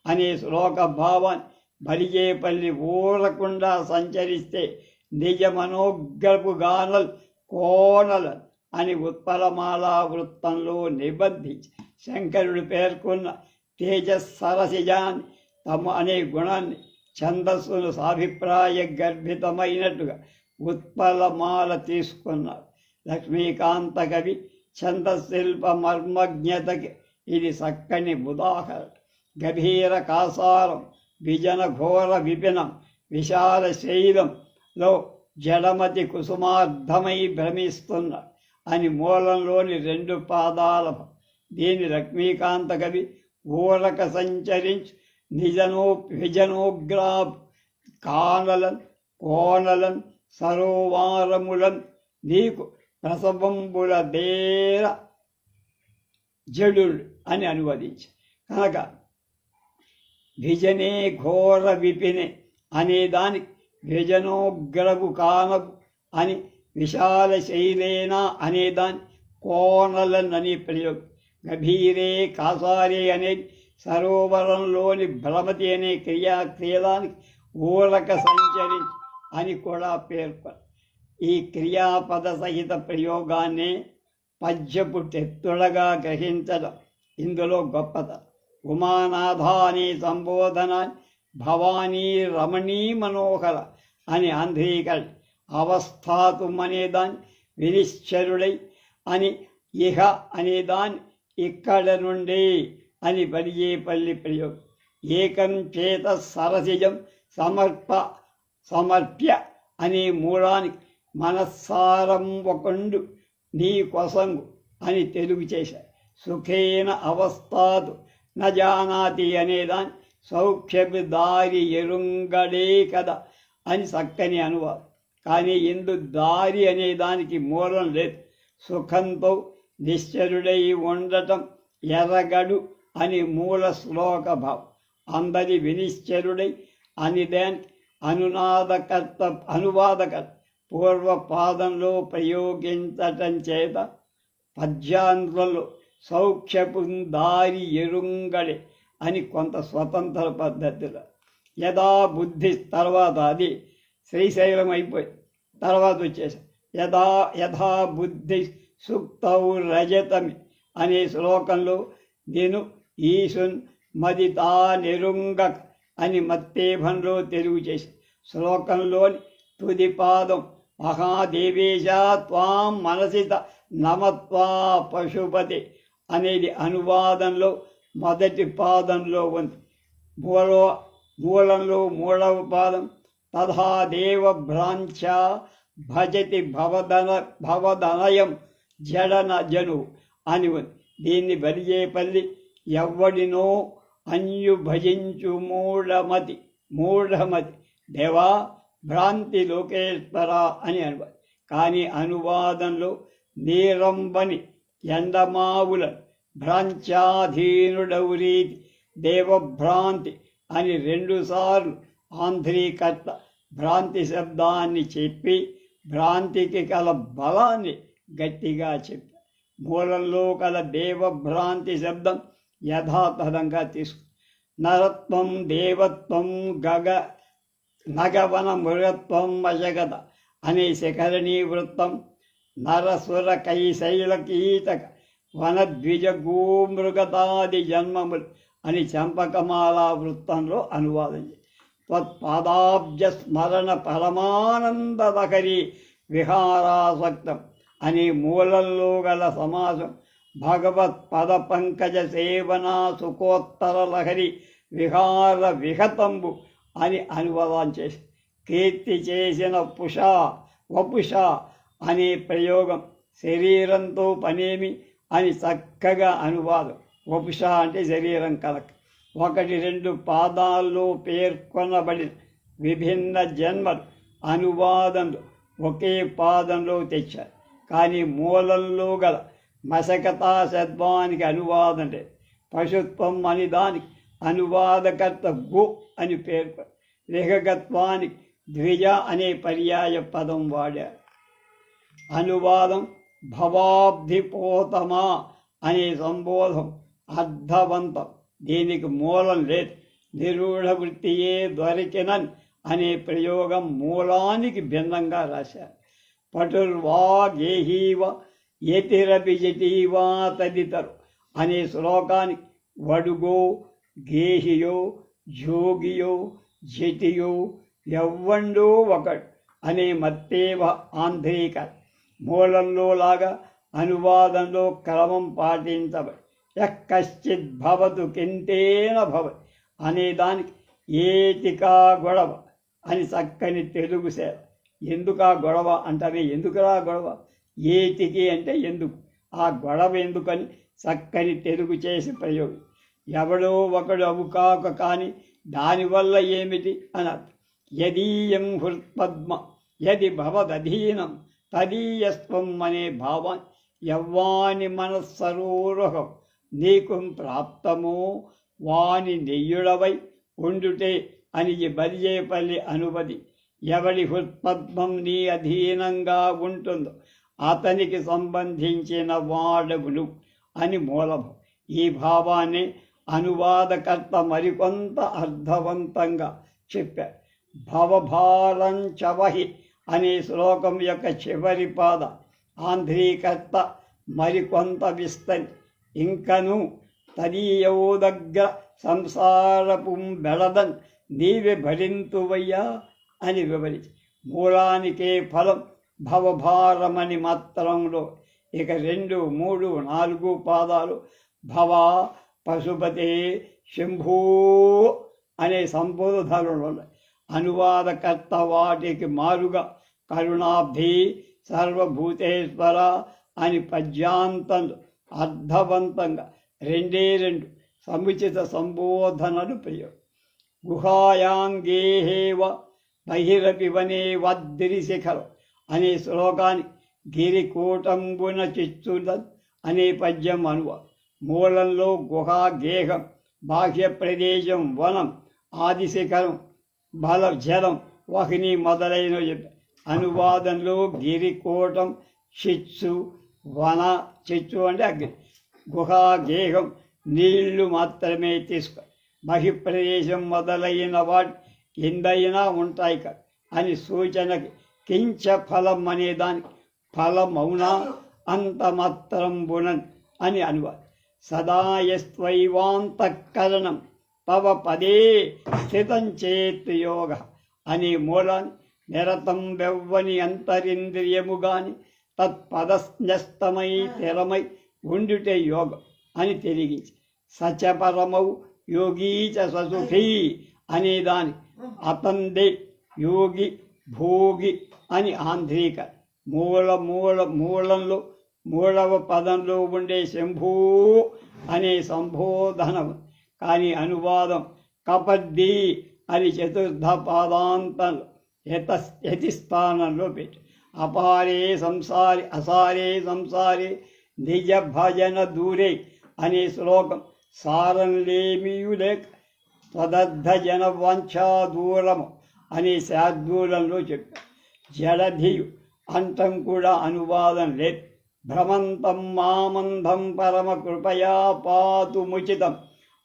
అనే శ్లోక భావాన్ని బలిజేపల్లి ఊరకుండా సంచరిస్తే నిజ మనోగ్రపు గానల్ కోనల అని ఉత్పలమాలా వృత్తంలో నిబద్ధించి శంకరుడు పేర్కొన్న తేజస్సరసిజాన్ని తమ అనే గుణాన్ని ఛందస్సును సాభిప్రాయ గర్భితమైనట్టుగా ఉత్పలమాల తీసుకున్నారు. లక్ష్మీకాంత కవి ఛందశిల్ప మర్మజ్ఞతకి ఇది చక్కని ఉదాహరణ. గభీర కాసారం విజన ఘోర విపినం విశాల శైలంలో జడమతి కుసుమార్ధమై భ్రమిస్తున్న అని మూలంలోని రెండు పాదాల దీని లక్ష్మీకాంత కవి ఊరక సంచరించి విజనోగ్రా కానలన్ కోనలన్ సరోవారములన్ నీకు ప్రసవంబుల దేర జడులు అని అనువదించి కనుక విజనే ఘోర విపినే అనేదానికి విజనోగ్రవు కానగు అని విశాల శైలేన అనేదాన్ని కోనలన్ అనే ప్రయోగం గభీరే కాసారే అనేది సరోవరంలోని భ్రమతి అనే క్రియాదానికి ఊరక సంచరించి అని కూడా పేర్కొన్నారు. ఈ క్రియాపద సహిత ప్రయోగాన్ని పద్యపు తెత్తుడగా గ్రహించడం ఇందులో గొప్పత. ఉమానాథ అనే సంబోధన భవానీ రమణీ మనోహర అని ఆంధ్రీకరణ అవస్థాతుం అనేదాన్ని వినిశ్చరుడై అని ఇహ అనేదాన్ని ఇక్కడ నుండి అని బలిజేపల్లి ప్రయోగం. ఏకం చేత సరసిజం సమర్ప్య అనే మూలానికి మనస్సారం ఒకండు నీ కొసంగు అని తెలుగు చేశారు. సుఖేన అవస్థాతు నజానాతి అనేదాన్ని సౌఖ్యపు దారి ఎరుంగడే కదా అని చక్కని అనువాదం. కానీ ఇందు దారి అనేదానికి మూలం లేదు. సుఖంతో నిశ్చరుడై ఉండటం ఎరగడు అని మూల శ్లోక భావం. అందరి వినిశ్చరుడై అని దానికి అనువాదకర్త పూర్వపాదంలో ప్రయోగించటం చేత పద్యాంధ్రంలో సౌఖ్యపు దారి ఎరుంగడే అని కొంత స్వతంత్ర పద్ధతిలో యథా బుద్ధి తర్వాత అది శ్రీశైలం అయిపోయి తర్వాత వచ్చేసి యథా బుద్ధి సుక్తౌ రజతమి అనే శ్లోకంలో నేను ఈశున్ మదితా నిరుంగక్ అని మత్తేభంలో తెలుగు చేసి శ్లోకంలోని తుది పాదం మహాదేవేశ త్వాం మనసిత నమత్వా పశుపతి అనేది అనువాదంలో మొదటి పాదంలో ఉంది. మూలంలో మూడవ పాదం తథా దేవ భ్రాంచ భజతి భవదనయం జడన జను అని ఉంది. దీన్ని బలిజేపల్లి ఎవ్వడినో అన్యు భజించు మూఢమతి దేవా భ్రాంతి లోకేశ్వర అని అనువాదం. కానీ అనువాదంలో నీరంబని ఎండమావుల భ్రాంచాధీనుడౌరీతి దేవభ్రాంతి అని 2 సార్లు ఆంధ్రీకర్త భ్రాంతి శబ్దాన్ని చెప్పి భ్రాంతికి కల బలాన్ని గట్టిగా చెప్పారు. మూలంలో కల దేవభ్రాంతి శబ్దం యథాతథంగా తీసుకు నరత్వం దేవత్వం నగవన మృగత్వం అజగత అనే శిఖరణీ వృత్తం నరసుర కైశైల కీటక వనద్విజ గోమృగతాది జన్మములు అని చంపకమాల వృత్తంలో అనువాదం. త్వత్పాదాబ్జ స్మరణ పరమానందదకరి విహారాసక్తం అనే మూలంలో గల సమాసం భగవత్ పద పంకజ సేవనా సుఖోత్తర లహరి విహార విహతంబు అని అనువాదం చేసి కీర్తి చేసిన వపుష అనే ప్రయోగం శరీరంతో పనేమి అని చక్కగా అనువాదం. వపుష అంటే శరీరం కలక 1-2 పాదాల్లో పేర్కొనబడిన విభిన్న జన్మలు అనువాదంలో ఒకే పాదంలో తెచ్చారు. కానీ మూలంలో గల మశకతా శబ్దానికి అనువాదం లేదు. పశుత్వం అని దానికి అనువాదకర్త గు అని పేర్కొన్నారు. లింగత్వానికి ద్విజ అనే పర్యాయ పదం వాడారు. అనువాదం భవాబ్ధిపోతమా అనే సంబోధం అర్థవంతం. దీనికి మూలం లేదు. నిరూఢ వృత్తియే దొరికినన్ అనే ప్రయోగం మూలానికి భిన్నంగా రాశారు. పటుర్వాగేహీవ యతిరభిజటీవా తదితరు అనే శ్లోకానికి వడుగో గేహియో జోగియో జటియో ఎవ్వండో ఒకడు అనే మత్తేవ ఆంధ్రీకర మూలంలో లాగా అనువాదంలో క్రమం పాటించబడి యశ్చిత్ భవతు కింతేన భవతి అనేదానికి ఏటికా గొడవ అని చక్కని తెలుగు సేవ. ఎందుకా గొడవ అంటారే, ఎందుకురా గొడవ? ఏటికి అంటే ఎందుకు, ఆ గొడవ ఎందుకని చక్కని తెలుగు చేసి ప్రయోగం. ఎవడో ఒకడు అవుకాక కాని దానివల్ల ఏమిటి అన్నారు. యదీయం హృత్పద్మ యది భవదధీనం తదీయస్వం అనే భావాన్ని యవ్వాని మనస్సరోరహం నీకు ప్రాప్తమో వాని నెయ్యుడవై ఉండుటే అని బలిజేపల్లి అనుమతి. ఎవడి హృత్పద్మం నీ అధీనంగా ఉంటుందో అతనికి సంబంధించిన వాడవులు అని మూలము. ఈ భావాన్ని అనువాదకర్త మరికొంత అర్థవంతంగా చెప్పారు. భవభారం చవహి అనే శ్లోకం యొక్క చివరి పాద ఆంధ్రీకర్త మరికొంత విస్తరి ఇంకను తదీయోదగ్ర సంసారపు బెళదన్ నీవే భరింతువయ్యా అని వివరించి మూలానికే ఫలం భవభారమని మాత్రంలో ఇక 2, 3, 4 పాదాలు భవ పశుపతే శంభూ అనే సంబోధనలు ఉన్నాయి. అనువాదకర్త వాటికి మారుగా కరుణాబ్ధి సర్వభూతేశ్వర అని పద్యాంతంలో అర్థవంతంగా 2 సముచిత సంబోధనలు ప్రయోగం. గుహాయాంగేహేవ బహిరపివనే వద్దిరిశిఖరం అనే శ్లోకాన్ని గిరికూటంబున చిచ్చుదన్ అనే పద్యం అనువాదం. మూలంలో గుహా గేహం, బాహ్య ప్రదేశం వనం, ఆదిశిఖరం బల జలం వాహిని మొదలైనవి చెప్పారు. అనువాదంలో గిరికూటం చిచ్చు వన, చిచ్చు అంటే అగ్ని, గుహా గేహం నీళ్లు మాత్రమే తీసుకో, బహిప్రదేశం మొదలైన వాటి ఎందైనా ఉంటాయి కదా అని సూచనకి కించ ఫలం అనేదానికి ఫలమౌనా అంత మాత్రం బుణన్ అని అనువాదం. సదాయస్త్వైవాంతఃకరణం తవ పదే స్థితం చేత్ యోగ అనే మూలాన్ని నిరతం వెవ్వని అంతరింద్రియము గాని తత్పదస్న్యస్తమై స్థిరమై ఉండుటే యోగం అని తెలిగించి సచపరమౌ యోగీచ ససుఖీ అనేదాని అతందే యోగి భోగి అని ఆంధ్రీక మూలంలో 3వ పదంలో ఉండే శంభూ అనే సంబోధనం. కానీ అనువాదం కపద్ది అని 4వ పాదాంతంలో యతి స్థానంలో పెట్టి అపారే సంసారి అసారే సంసారే నిజ భజన దూరే అనే శ్లోకం సారంలేమియులేక స్వదద్ధ జన వాంఛా దూరము అనే శార్దూలంలో చెప్పారు. జడధియు అంతం కూడా అనువాదం లేదు. భ్రమంతం మామంధం పరమ కృపయా పాతుముచితం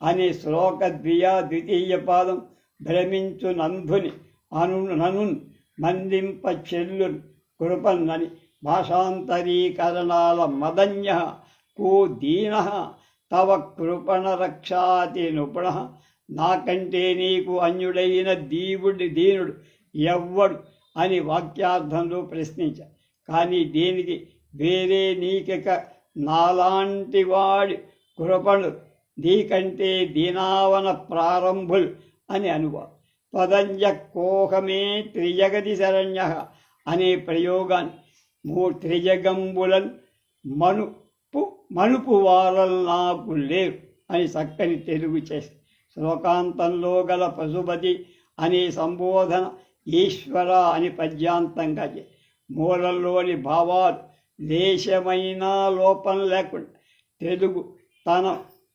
అనే శ్లోక ద్వితీయ పాదం భ్రమించు నంధుని ననున్ మందింప చెల్లున్ కృపన్నని భాషాంతరీకరణాల మదన్య కో దీన తవ కృపణ రక్షాతి నుపుణ నాకంటే నీకు అన్యుడైన దీనుడు ఎవ్వడు అని వాక్యార్థంలో ప్రశ్నించారు. కానీ దీనికి వేరే నీకిక నాలాంటి వాడి కృపణులు నీకంటే దీనావన ప్రారంభులు అని అనువాదం. పదంజ కోహమే త్రిజగతి శరణ్య అనే ప్రయోగాన్ని త్రిజగంబులన్ మనుపు వారల్ నాకు లేరు అని చక్కని తెలుగు చేసి శ్లోకాంతంలో గల పశుపతి అనే సంబోధన ఈశ్వర అని పద్యాంతంగా మూలంలోని భావాలు లేశమైనా లోపం లేకుండా తెలుగు తన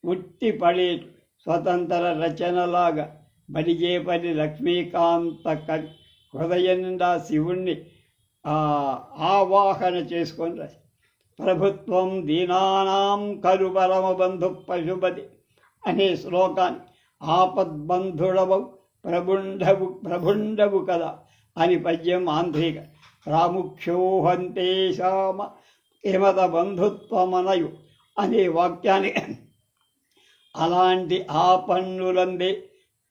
ఉట్టిపడేటు స్వతంత్ర రచనలాగా బడిజేపల్లి లక్ష్మీకాంత కవి హృదయం నిండా శివుణ్ణి ఆవాహన చేసుకొని రాసి ప్రభుత్వం దీనానాం కరు పరమబంధు పశుపతి అనే శ్లోకాన్ని ఆపద్బంధుడవు ప్రభుండవు కదా అని పద్యం ఆంధ్రిక ప్రాముఖ్యోహంతే శామ హిమత బంధుత్వమనయు అనే వాక్యాన్ని అలాంటి ఆపన్నులందే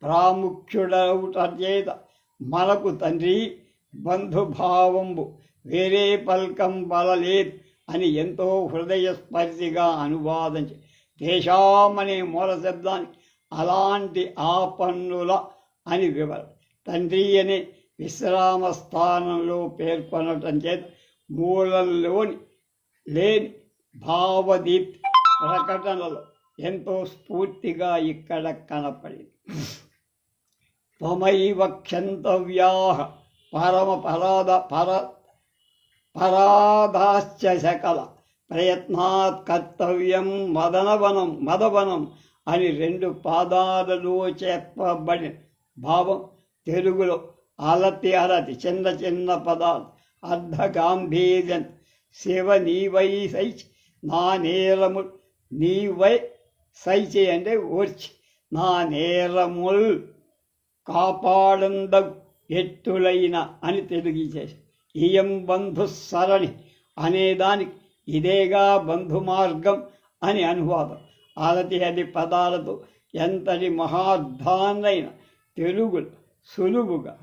ప్రాముఖ్యుడవుట చేత మనకు తండ్రి బంధుభావంబు వేరే పల్కం బలలేదు అని ఎంతో హృదయస్పర్శిగా అనువాదించి దేశామనే మూల శబ్దానికి అలాంటి ఆపన్నుల అని వివరణ. తండ్రి అనే విశ్రామ స్థానంలో పేర్కొనటం చేత మూలంలోని లేని భావదీప్తి ప్రకటనలో ఎంతో స్ఫూర్తిగా ఇక్కడ కనపడింది. త్వమైవ క్షంతవ్యాః పరాదాశ్చ సకల ప్రయత్నాత్ కర్తవ్యం మదవనం అని 2 పాదాలలో చెప్పబడిన భావం తెలుగులో అలతి చిన్న చిన్న పదాలు అర్ధగాంభీర్యం. శివ నీవై సైచి నా నేరము నీవై సైచి అంటే ఓర్చి నా నేరముల్ కాపాడంద ఎట్టులైన అని తెలుగుచేసి ఇయం బంధు సరణి అనేదానికి ఇదేగా బంధు మార్గం అని అనువాదం. అలతి పదాలతో ఎంతటి మహార్థాన్నైన తెలుగులో సులువుగా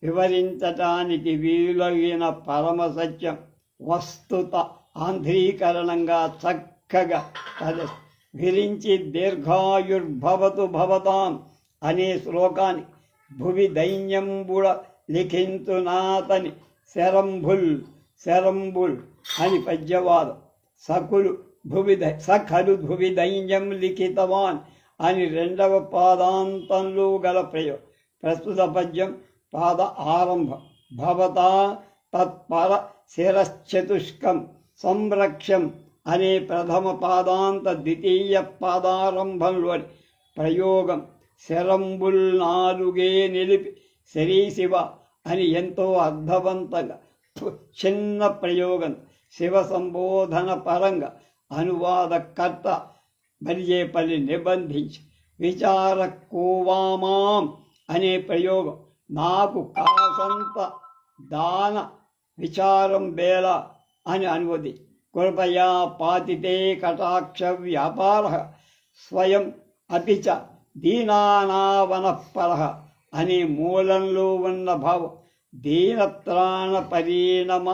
వివరించటానికి వీలైన పరమ సత్యం వస్తుత ఆంధ్రీకరణంగా చక్కగా విరించి దీర్ఘాయుర్భవతు భవతాం అనే శ్లోకాన్ని భువి దైన్యంబుడ లిఖింతునాతని శరంబుల్ అని పద్యవాదం. సఖలు భువి దైన్యం లిఖితవాన్ అని 2వ పాదాంతంలో గల ప్రయోగం. ప్రస్తుత పద్యం పాద ఆరంభం భవతా తత్పర శిరశ్చతుష్కం సంరక్షం అనే ప్రథమ పాదాంత ద్వితీయ పాదారంభంలోని ప్రయోగం శరంబుల్ 4 నిలిపి శరీశివ అని ఎంతో అర్థవంతంగా చిన్న ప్రయోగం శివ సంబోధన పరంగా అనువాదకర్త బలిజేపల్లి నిబంధించి విచార కోవామాం అనే ప్రయోగం నాకు కాసంత దాన విచారం బేల అని అనువది కృపయా పాతితే కటాక్ష వ్యాపార స్వయం అపిచ దీనానావనఃపర అనే మూలంలో ఉన్న భావం దీనత్రాణ పరిణమ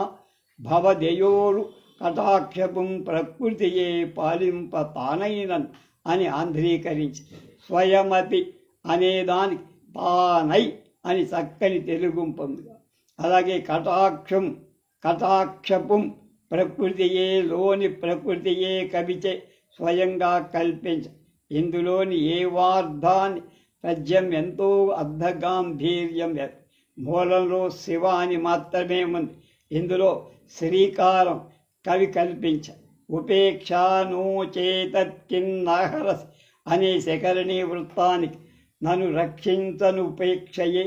భవదయోరు కటాక్షపుం ప్రకృతియే పాలింప తానైనన్ అని ఆంధ్రీకరించి స్వయమతి అనేదానికి తానై అని చక్కని తెలుగు పొందుగా. అలాగే కటాక్షపుం ప్రకృతియే లోని ప్రకృతియే కవిచే స్వయంగా కల్పించ. ఇందులోని ఏ వార్ధాన్ని పద్యం ఎంతో అర్ధగాంభీర్యం. మూలంలో శివ అని మాత్రమే ఉంది. ఇందులో శ్రీకారం కవి కల్పించ. ఉపేక్షానోచేతత్కిన్నహరస్ అనే శకరణీ వృత్తానికి నన్ను రక్షించను ఉపేక్షయే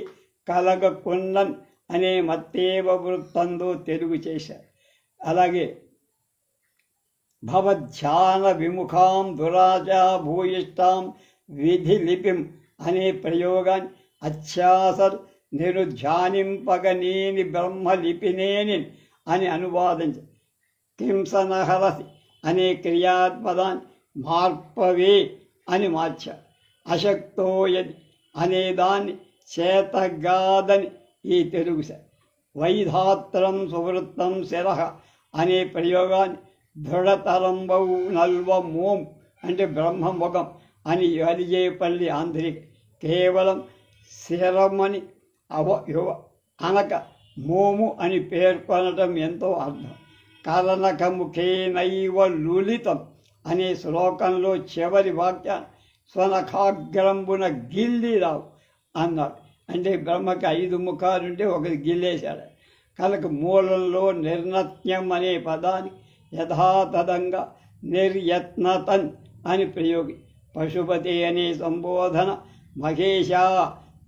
కలగకున్నన్ అనే మత్తేవ వృత్తంలో తెలుగు చేశారు. అలాగే భవధ్యాన విముఖాం దురాచా భూయిష్టాం విధి లిపిం అనే ప్రయోగాన్ని అత్యాసర్ నిరుధ్యానింపగనేని బ్రహ్మలిపినేని అని అనువాదించి కింసనహరసి అనే క్రియాత్మదాన్ని మార్పవే అని మార్చారు. అశక్తోయది అనేదాన్ని చేతగాదని ఈ తెలుగు వైధాత్రం సువృత్తం శిరః అనే ప్రయోగాన్ని దృఢతరంబౌ నల్వ మోం అంటే బ్రహ్మముఖం అని అలిజేపల్లి ఆంధ్రిక కేవలం శిరమని అనక మోము అని పేర్కొనటం ఎంతో అర్థం. కరణకముఖేనైవ లులితం అనే శ్లోకంలో చివరి వాక్యాన్ని స్వనఖాగ్రంబున గిల్లిరావు అన్నాడు. అంటే బ్రహ్మకి 5 ముఖాలుంటే ఒకటి గిల్లేశాడు. కనుక మూలంలో నిర్నత్యం అనే పదాన్ని యథాతథంగా నిర్యత్నతన్ అని ప్రయోగి పశుపతి అనే సంబోధన మహేశ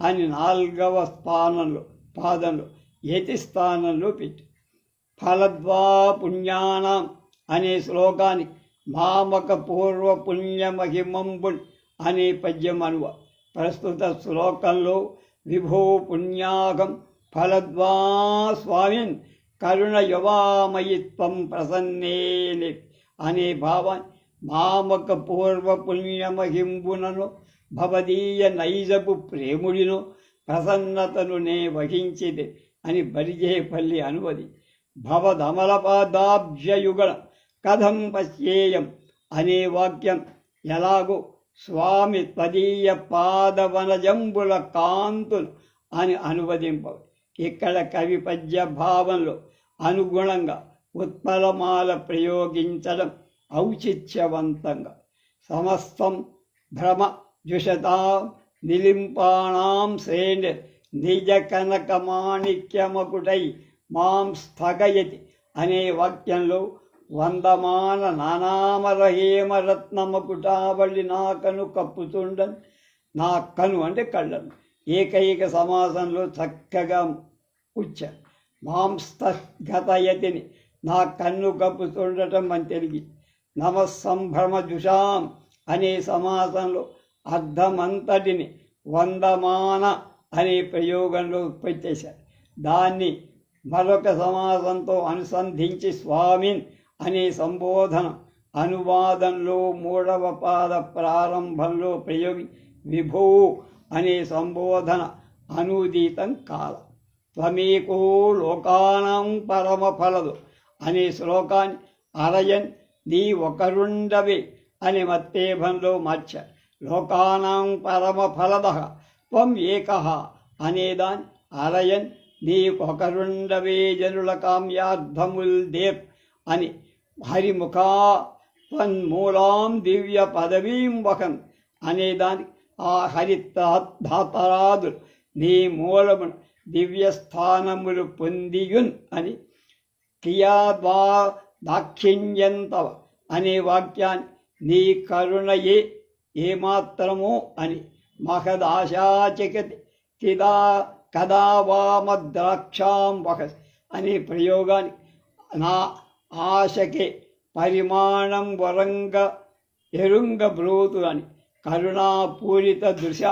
అని 4వ పాదంలో యతి స్థానంలో పెట్టి ఫలద్వా పుణ్యానాం అనే శ్లోకానికి మామక పూర్వ పుణ్యమహిమంబుల్ అనే పద్యం అనువ. ప్రస్తుత శ్లోకంలో విభో పుణ్యాగం ఫలద్వా స్వామిన్ కరుణ యువామయిత్వం ప్రసన్నేలి అనే భావాన్ని మామక పూర్వ పుణ్యమహింబునను భవదీయ నైజపు ప్రేముడిను ప్రసన్నతను నే వహించిది అని బలిజేపల్లి అనువది. భవదమలపాదాబ్జయుగళం కథం పశ్యేయం అనే వాక్యం ఎలాగో స్వామి త్వదీయ పాదవనజంబుల కాంతులు అని అనువదింపవు. ఇక్కడ కవి పద్య భావంలో అనుగుణంగా ఉత్పలమాల ప్రయోగించడం ఔచిత్యవంతంగా సమస్తం భ్రమ జుషతా నిలింపాణాం శ్రేణి నిజ కనకమాణిక్యమకుటై మాం స్థగయతి అనే వాక్యంలో వందమాన నానామరహేమరత్నమకుటావళి నా కను కప్పుతుండన్, నా కను అంటే కళ్ళను ఏకైక సమాసంలో చక్కగా ఉచ్చారు. మాంస్తగతయతిని నా కన్ను కప్పుతుండటం అని తెలిగి నమస్సంభ్రమ జుషాం అనే సమాసంలో అర్ధమంతటిని వందమాన అనే ప్రయోగంలో పెట్టేశారు. దాన్ని మరొక సమాసంతో అనుసంధించి స్వామిన్ అనే సంబోధన అనువాదంలో 3వ పాద ప్రారంభంలో ప్రయోగి విభూ అనే సంబోధన అనూదీతం కాల. త్వమేకో లోకానాం పరమ ఫలదు అనే శ్లోకాన్ని అరయన్ నీ ఒకరుండవే అనే మత్తేభంలో మార్చారు. లోకానాం పరమ ఫలద త్వం ఏకః అనేదాన్ని అరయన్ నీకొకరుండవే జనుల కామ్యార్థముల్ దేవ్ అని హరిముఖా త్వన్మూలాం దివ్య పదవీం వహన్ అనేదానికి ఆ హరిధాతరాదులు నీ మూలమును దివ్యస్థానములు పొందియున్ అని క్రియాద్వా దాక్షిణ్యంతవ అనే వాక్యాన్ని నీ కరుణయే ఏమాత్రమో అని మహదాశాచకతి కిదా కదా వామద్రాక్షాం వహస్ అనే ప్రయోగాన్ని నా ఆశకే పరిమాణం వరంగ ఎరుంగ బ్రోతు అని కరుణాపూరిత దృశ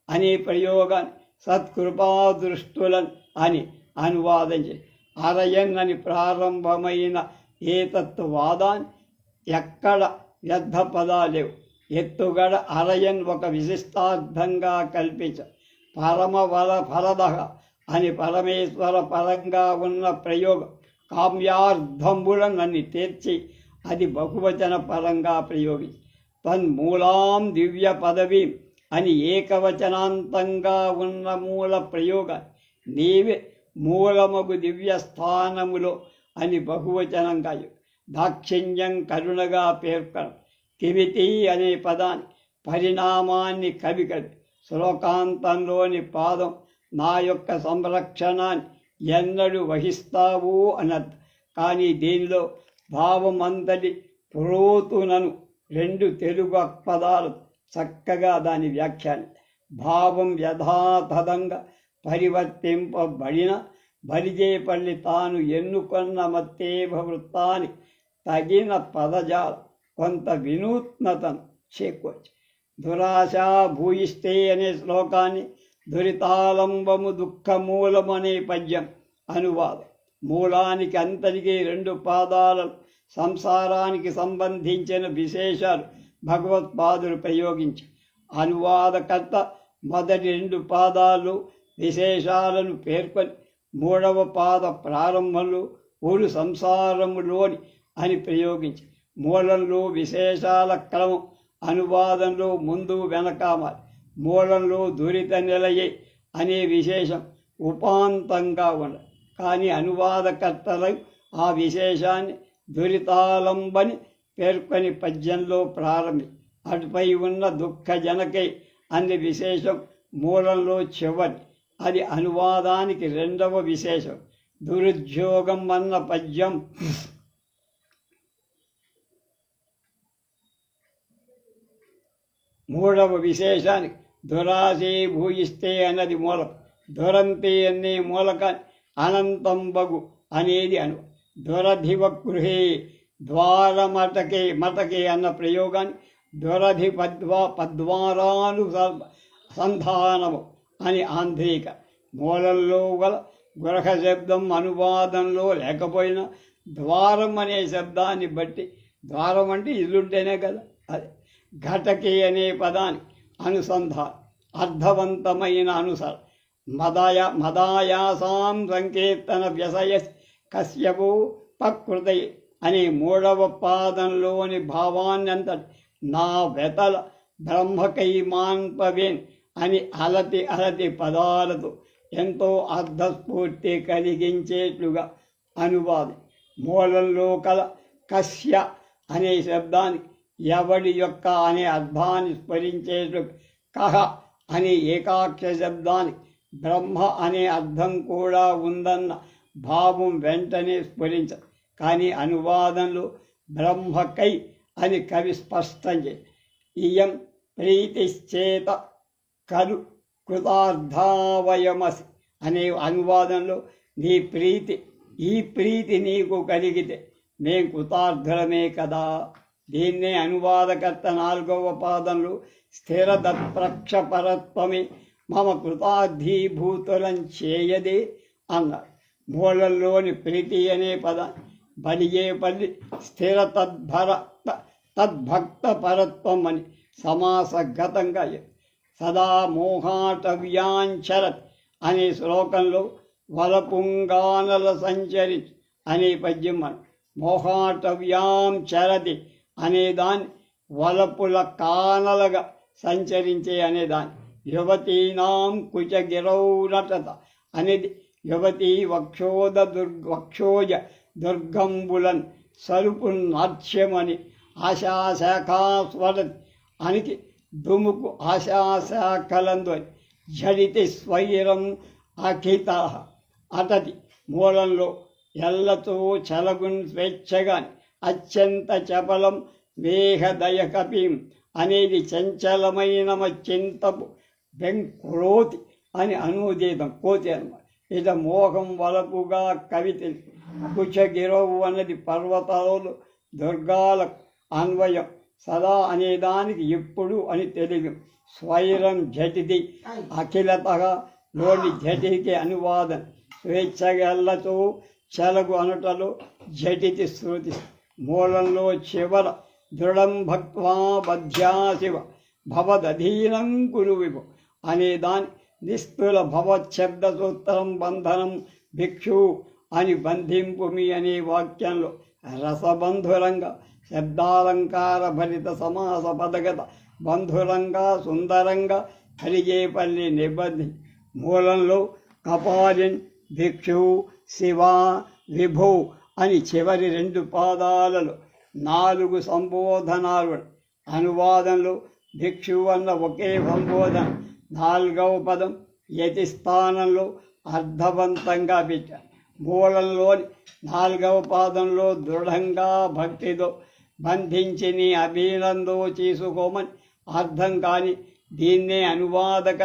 అనే ప్రయోగాన్ని సత్కృపాదృష్టులన్ అని అనువాదించి అరయన్ అని ప్రారంభమైన ఏతత్వాదాన్ని ఎక్కడ వ్యర్థ పదాలేవు. ఎత్తుగడ అరయన్ ఒక విశిష్టార్థంగా కల్పించ పరమవల ఫలద అని పరమేశ్వర పరంగా ఉన్న ప్రయోగం కామ్యార్థంబులనని తీర్చి అది బహువచన పరంగా ప్రయోగించి తన్మూలాం దివ్య పదవీం అని ఏకవచనాంతంగా ఉన్న మూల ప్రయోగం నీవే మూలమగు దివ్యస్థానములో అని బహువచనంగా దాక్షిణ్యం కరుణగా పేర్కొన కిమితి అనే పదాన్ని పరిణామాన్ని కవికడి శ్లోకాంతంలోని పాదం నా యొక్క సంరక్షణాన్ని ఎన్నడూ వహిస్తావు అన్నది. కానీ దీనిలో భావం అంతటి పురోతునను 2 తెలుగు పదాలు చక్కగా దాని వ్యాఖ్యానం. భావం యథాతథంగా పరివర్తింపబడిన బలిజేపల్లి తాను ఎన్నుకొన్న మత్తేభ వృత్తానికి తగిన పదజాల కొంత వినూత్నతను చేకూర్చి దురాశా భూయిష్టే అనే శ్లోకాన్ని దురితాలంబము దుఃఖమూలము అనే పద్యం అనువాదం. మూలానికి అంతటికీ 2 పాదాలను సంసారానికి సంబంధించిన విశేషాలు భగవత్పాదులు ప్రయోగించి అనువాదకర్త మొదటి 2 పాదాలు విశేషాలను పేర్కొని 3వ పాద ప్రారంభంలో ఊరు సంసారములోని అని ప్రయోగించి మూలంలో విశేషాల క్రమం అనువాదంలో ముందు వెనకామాలి. మూలంలో దురిత నిలయే అనే విశేషం ఉపాంతంగా ఉండదు. కానీ అనువాదకర్తలు ఆ విశేషాన్ని దురితాలంబని పేర్కొని పద్యంలో ప్రారంభి అటుపై ఉన్న దుఃఖజనకై అనే విశేషం మూలంలో చివరి. అది అనువాదానికి 2వ విశేషం. దురుద్యోగం అన్న పద్యం 3వ విశేషానికి దురాశే భూయిస్తే అన్నది మూలం. దురంతే అనే మూలకాన్ని అనంతం బగు అనేది దురధివ గృహే ద్వారమటకే మటకే అన్న ప్రయోగాన్ని దురధి పద్వారాను సంధానము అని ఆంధ్రీక. మూలంలో గల గృహ శబ్దం అనువాదంలో లేకపోయినా ద్వారం అనే శబ్దాన్ని బట్టి ద్వారం అంటే ఇల్లుంటేనే కదా అది. ఘటకే అనే పదాన్ని అనుసంధానం అర్థవంతమైన అనుసర మదాయాసాం సంకీర్తన వ్యసయ కశ్యపో పకృతయ అనే 3వ పాదంలోని భావాన్ని అంతటి నా వెతల బ్రహ్మకై మాన్పవేన్ అని అలతి పదాలతో ఎంతో అర్థస్ఫూర్తి కలిగించేట్లుగా అనువాదం. మూలంలో కల కశ్య అనే శబ్దానికి ఎవడి యొక్క అనే అర్థాన్ని స్మరించేటు కహ అనే ఏకాక్ష శబ్దానికి బ్రహ్మ అనే అర్థం కూడా ఉందన్న భావం వెంటనే స్ఫురించ. కానీ అనువాదంలో బ్రహ్మకై అని కవి స్పష్టం చేసి ఇయం ప్రీతిశ్చేత కలు కృతార్థావయమసి అనే అనువాదంలో నీ ప్రీతి, ఈ ప్రీతి నీకు కలిగితే మేం కృతార్థులమే కదా. దీన్నే అనువాదకర్త 4వ పాదంలో స్థిరదత్ప్రక్షపరత్వమే మమ కృతార్థీభూతులం చేయదే అన్నాడు. మూలంలోని ప్రీతి అనే పదం బలియేపల్లి స్థిర తద్భక్త పరత్వం అని సమాసగతంగా సదా మోహాటవ్యాంచరత్ అనే శ్లోకంలో వలపుంగానల సంచరించు అనే పద్యం మనం మోహాటవ్యాం చరతి అనేదాన్ని వలపుల కానలుగా సంచరించే అనేదాన్ని యువతీనాం కుచగిరౌరటత అనేది యువతీ వక్షోజ దుర్గంబులన్ సరుపు నాట్యమని ఆశాశాఖాస్వరతి అనికి దుముకు ఆశాశాఖలందు అని జడితి స్వైరం అఖిత అతతి మూలంలో ఎల్లతో చలగున్ స్వేచ్ఛగాని అత్యంత చపలం వేహదయ కపీం అనేది చంచలమైన చింతపు వెంకురోతి అని అనుదీతం కోతి అనమాట. ఇట మోహం వలపుగా కవిత కుచగిరవు అన్నది పర్వతాలు దుర్గాల అన్వయం సదా అనేదానికి ఎప్పుడు అని తెలుగు స్వైరం జటిది అఖిలతగా లోని జటికి అనువాదం స్వేచ్ఛగల్లతో చెలగు అనుటలో జటితి శృతి మూలంలో చివర దృఢం భక్వా బధ్యా శివ భవదధీనం కురు విభు అనేదాని నిస్తుల భవశబ్ద సూత్రం బంధనం భిక్షు అని బంధింపుమి అనే వాక్యంలో రసబంధురంగా శబ్దాలంకార భరిత సమాస పదగత బంధురంగా సుందరంగా కలిగేపల్లి నిబంధి మూలంలో కపాలిన్ భిక్షు శివ విభు అని చివరి 2 పాదాలలో 4 సంబోధనాలు. అనువాదంలో భిక్షు అన్న ఒకే సంబోధన 4వ పదం యతి స్థానంలో అర్థవంతంగా పెట్టారు. మూలంలోని 4వ పాదంలో దృఢంగా భక్తితో బంధించి నీ అభినందో చేసుకోమని అర్థం. కానీ దీన్నే అనువాదక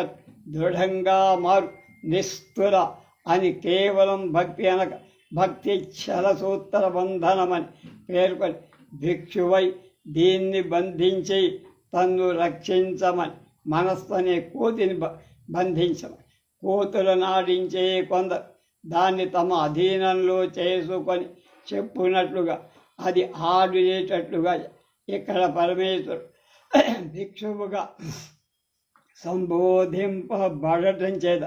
దృఢంగా మారు నిస్తుల అని కేవలం భక్తి అనక భక్తి చలసూత్ర బంధనమని పేర్కొని భిక్షువై దీన్ని బంధించి తన్ను రక్షించమని మనస్సు అనే కోతిని బంధించమని. కోతులు నాడించే కొందరు దాన్ని తమ అధీనంలో చేసుకొని చెప్పునట్లుగా అది ఆడేటట్లుగా ఇక్కడ పరమేశ్వరుడు భిక్షువుగా సంబోధింపబడటం చేత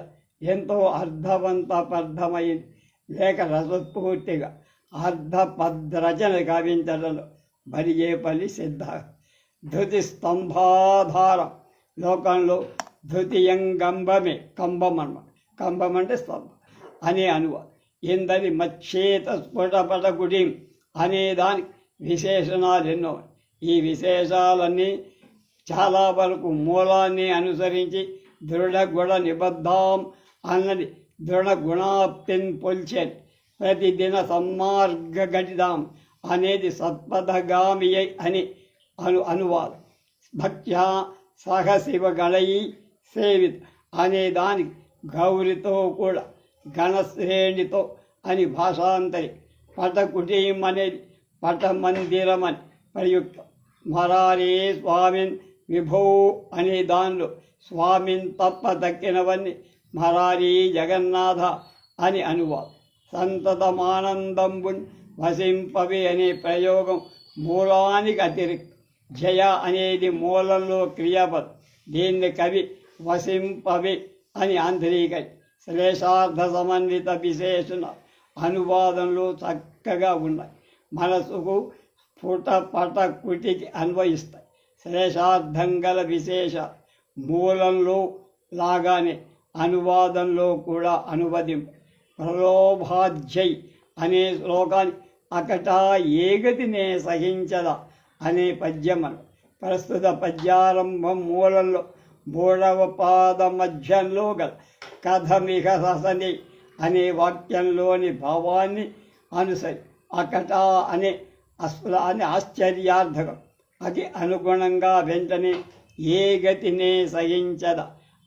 ఎంతో అర్థవంతపర్థమైంది లేక రసపూర్తిగా అర్థపద్రచన గావించడంలో బలియేపల్లి సిద్ధ. ధృతి స్తంభాధారం లోకంలో ధృతియంగంబమే కంబం అన్నమాట. కంబం అంటే స్తంభం అనే అనువాదం. ఇందరి మచ్చేత స్ఫుటపటకుడి అనేదానికి విశేషణాలు ఎన్నో. ఈ విశేషాలన్నీ చాలా వరకు మూలాన్ని అనుసరించి దృఢగుణ నిబద్ధాం అన్నది దృఢ గుణాప్తిని పొల్చేది. ప్రతిదిన సన్మార్గఘటితాం అనేది సత్పథగామి అని అనువాదం. భక్త్యా సహశివగణై సేవిత అనేదానికి గౌరితో కూడా గణశ్రేణితో అని భాషాంతరి. పటకుటీం అనేది పటమందిరం అని ప్రయుక్తం. మరారే స్వామిన్ విభో అనే దానిలో స్వామిన్ తప్ప దక్కినవన్నీ మరారీ జగన్నాథ అని అనువాదం. సంతతమానందంబున్ వసింపవి అనే ప్రయోగం మూలానికి అతిరిక్తం. జయ అనేది మూలంలో క్రియాపదం. దీన్ని కవి వసింపవి అని ఆంతరీకరి. శ్లేషార్థ సమన్విత విశేషణ అనువాదంలో చక్కగా ఉన్నాయి. మనసుకు స్ఫుట పట కుటికి అన్వయిస్తాయి. శ్లేషార్థం గల విశేష మూలంలో లాగానే అనువాదంలో కూడా అనువదింపు. ప్రలోభాధ్యై అనే శ్లోకాన్ని అకట ఏగతినే సహించద అనే పద్యమను. ప్రస్తుత పద్యారంభం మూలంలో 3వ పాద మధ్యంలో గల కథమిహ ససని అనే వాక్యంలోని భావాన్ని అనుసరి అకట అనే ఆశ్చర్యార్థకం. అది అనుగుణంగా వెంటనే ఏ గతినే సహించద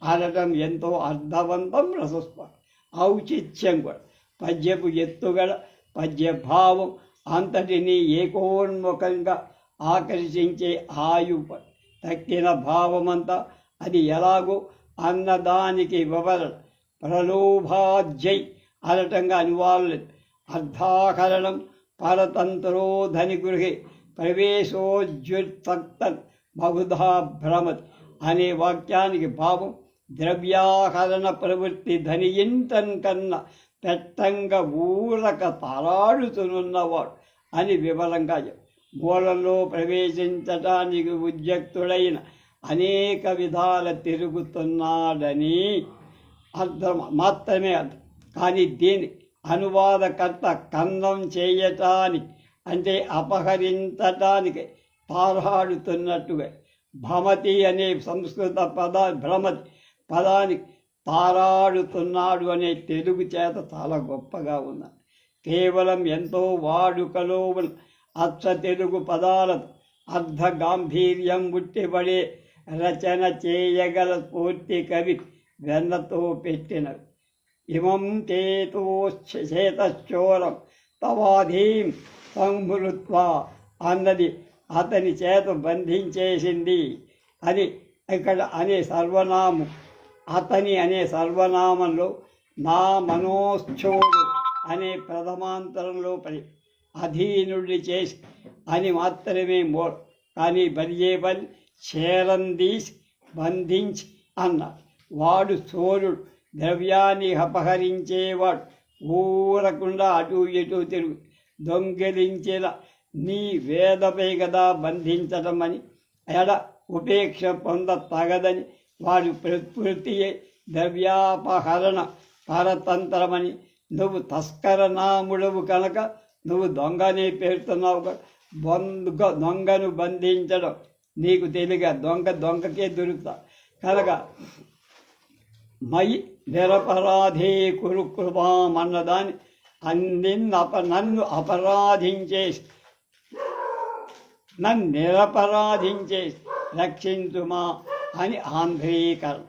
అనటం ఎంతో అర్థవంతం, రసస్పష్టం, ఔచిత్యం కూడా. పద్యపు ఎత్తుగడ, పద్యభావం అంతటినీ ఏకోన్ముఖంగా ఆకర్షించే ఆయువు తక్కిన భావమంతా అది ఎలాగో అన్నదానికి వివరణ. ప్రలోభాజ్యై అనటంగా అనువాదం. అర్ధాకరణం పరతంత్రో ధని గృహే ప్రవేశోజ్యుత్సక్తన్ బహుధా భ్రమతి అనే వాక్యానికి భావం ద్రవ్యాకరణ ప్రవృత్తి ధనియింటన్ కన్నా పెట్టంగా ఊరక తారాడుతున్నవాడు అని వివరంగా మూలంలో ప్రవేశించటానికి ఉద్యుక్తుడైన అనేక విధాల తిరుగుతున్నాడని అర్థం మాత్రమే అర్థం. కానీ దీని అనువాదకర్త ఖండం చేయటానికి అంటే అపహరించటానికి తారాడుతున్నట్టుగా భ్రమతి అనే సంస్కృత భ్రమతి పదానికి తారాడుతున్నాడు అనే తెలుగు చేత చాలా గొప్పగా ఉన్నది. కేవలం ఎంతో వాడుకలో ఉన్న అచ్చ తెలుగు పదాలతో అర్ధ గాంభీర్యం ఉట్టిపడే రచన చేయగల పూర్తి కవి వెన్నతో పెట్టినవి. ఇమం చేతశ్చోరం తవాధీం సంహృత్వా అన్నది అతని చేత బంధించేసింది అని ఇక్కడ అనే సర్వనామం. అతని అనే సర్వనామంలో నా మనోశ్చోడు అనే ప్రథమాంతరంలో పడి అధీనుడి చేసి అని మాత్రమే మూలం. కానీ బలియేబల్ చేరందీసి బంధించి అన్నారు. వాడు చోరుడు, ద్రవ్యాన్ని అపహరించేవాడు, ఊరకుండా అటు ఇటు తిరుగు దొంగిలించేలా నీ వేదపై కదా బంధించడం అని ఎడ ఉపేక్ష పొంద తగదని వాడు ప్రకృతి ద్రవ్యాపహరణ పరతంత్రమని నువ్వు తస్కర నాముడవు కనుక నువ్వు దొంగనే పేరుతున్నావు. దొంగను బంధించడం నీకు తెలియగా దొంగకే దొరుకుతా కనుక మై నిరపరాధే కురు కృపాం అన్నదాన్ని నన్ను అపరాధించేసి నన్ను నిరపరాధించేసి రక్షించుమా అని ఆంధ్రీకరణ.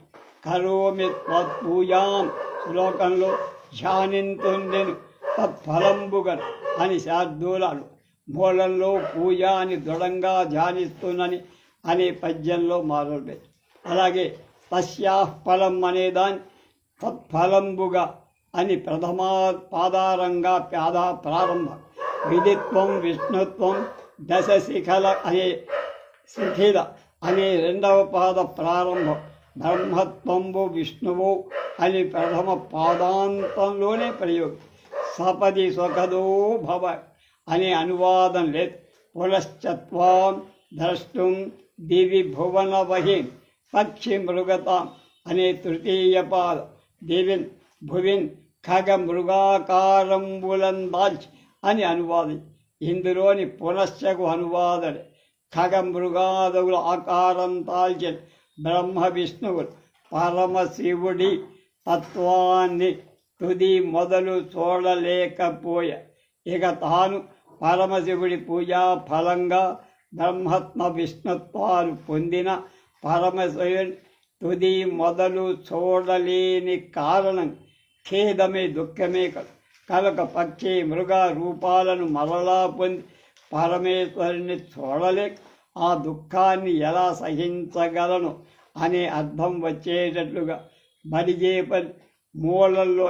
కరోమి త్వత్పూజాం శ్లోకంలో ధ్యానింతుండెను తత్ఫలంబుగను అని శార్దూలాలు. మూలంలో పూజ అని దృఢంగా ధ్యానిస్తున్నని అనే పద్యంలో మొదలుపెట్టి అలాగే తస్యాఫలం అనేదాన్ని తత్ఫలంబుగా అని పాదారంగా ప్రారంభం. విదిత్వం విష్ణుత్వం దశ శిఖల అనే శిఖిల అనే 2వ పాద ప్రారంభం. బ్రహ్మత్వంబు విష్ణువు అని ప్రథమ పాదాంతంలోనే ప్రయోగం. సపది స్వకదో భవ అనే అనువాదం లేదు. పునశ్చత్వాం ద్రష్టుం దివి భువన వహిం పక్షి మృగతాం అనే 3వ పాదం. దివిన్ భువిన్ ఖగ మృగాకారంబులం దాల్చి అని అనువాదం. ఇందులోని పునశ్చకు అనువాదనే. ఖగ మృగాదవుల ఆకారం తాల్చిన బ్రహ్మ విష్ణువులు పరమశివుడి తత్వాన్ని తుది మొదలు చూడలేకపోయా. ఇక తాను పరమశివుడి పూజా ఫలంగా బ్రహ్మత్మ విష్ణుత్వాలు పొందిన పరమశివుని తుది మొదలు చూడలేని కారణం ఖేదమే, దుఃఖమే కనుక పక్షి మృగ రూపాలను మరలా పొంది పరమేశ్వరుని చూడలేక ఆ దుఃఖాన్ని ఎలా సహించగలను అనే అర్థం వచ్చేటట్లుగా బలిజేపని మూలంలో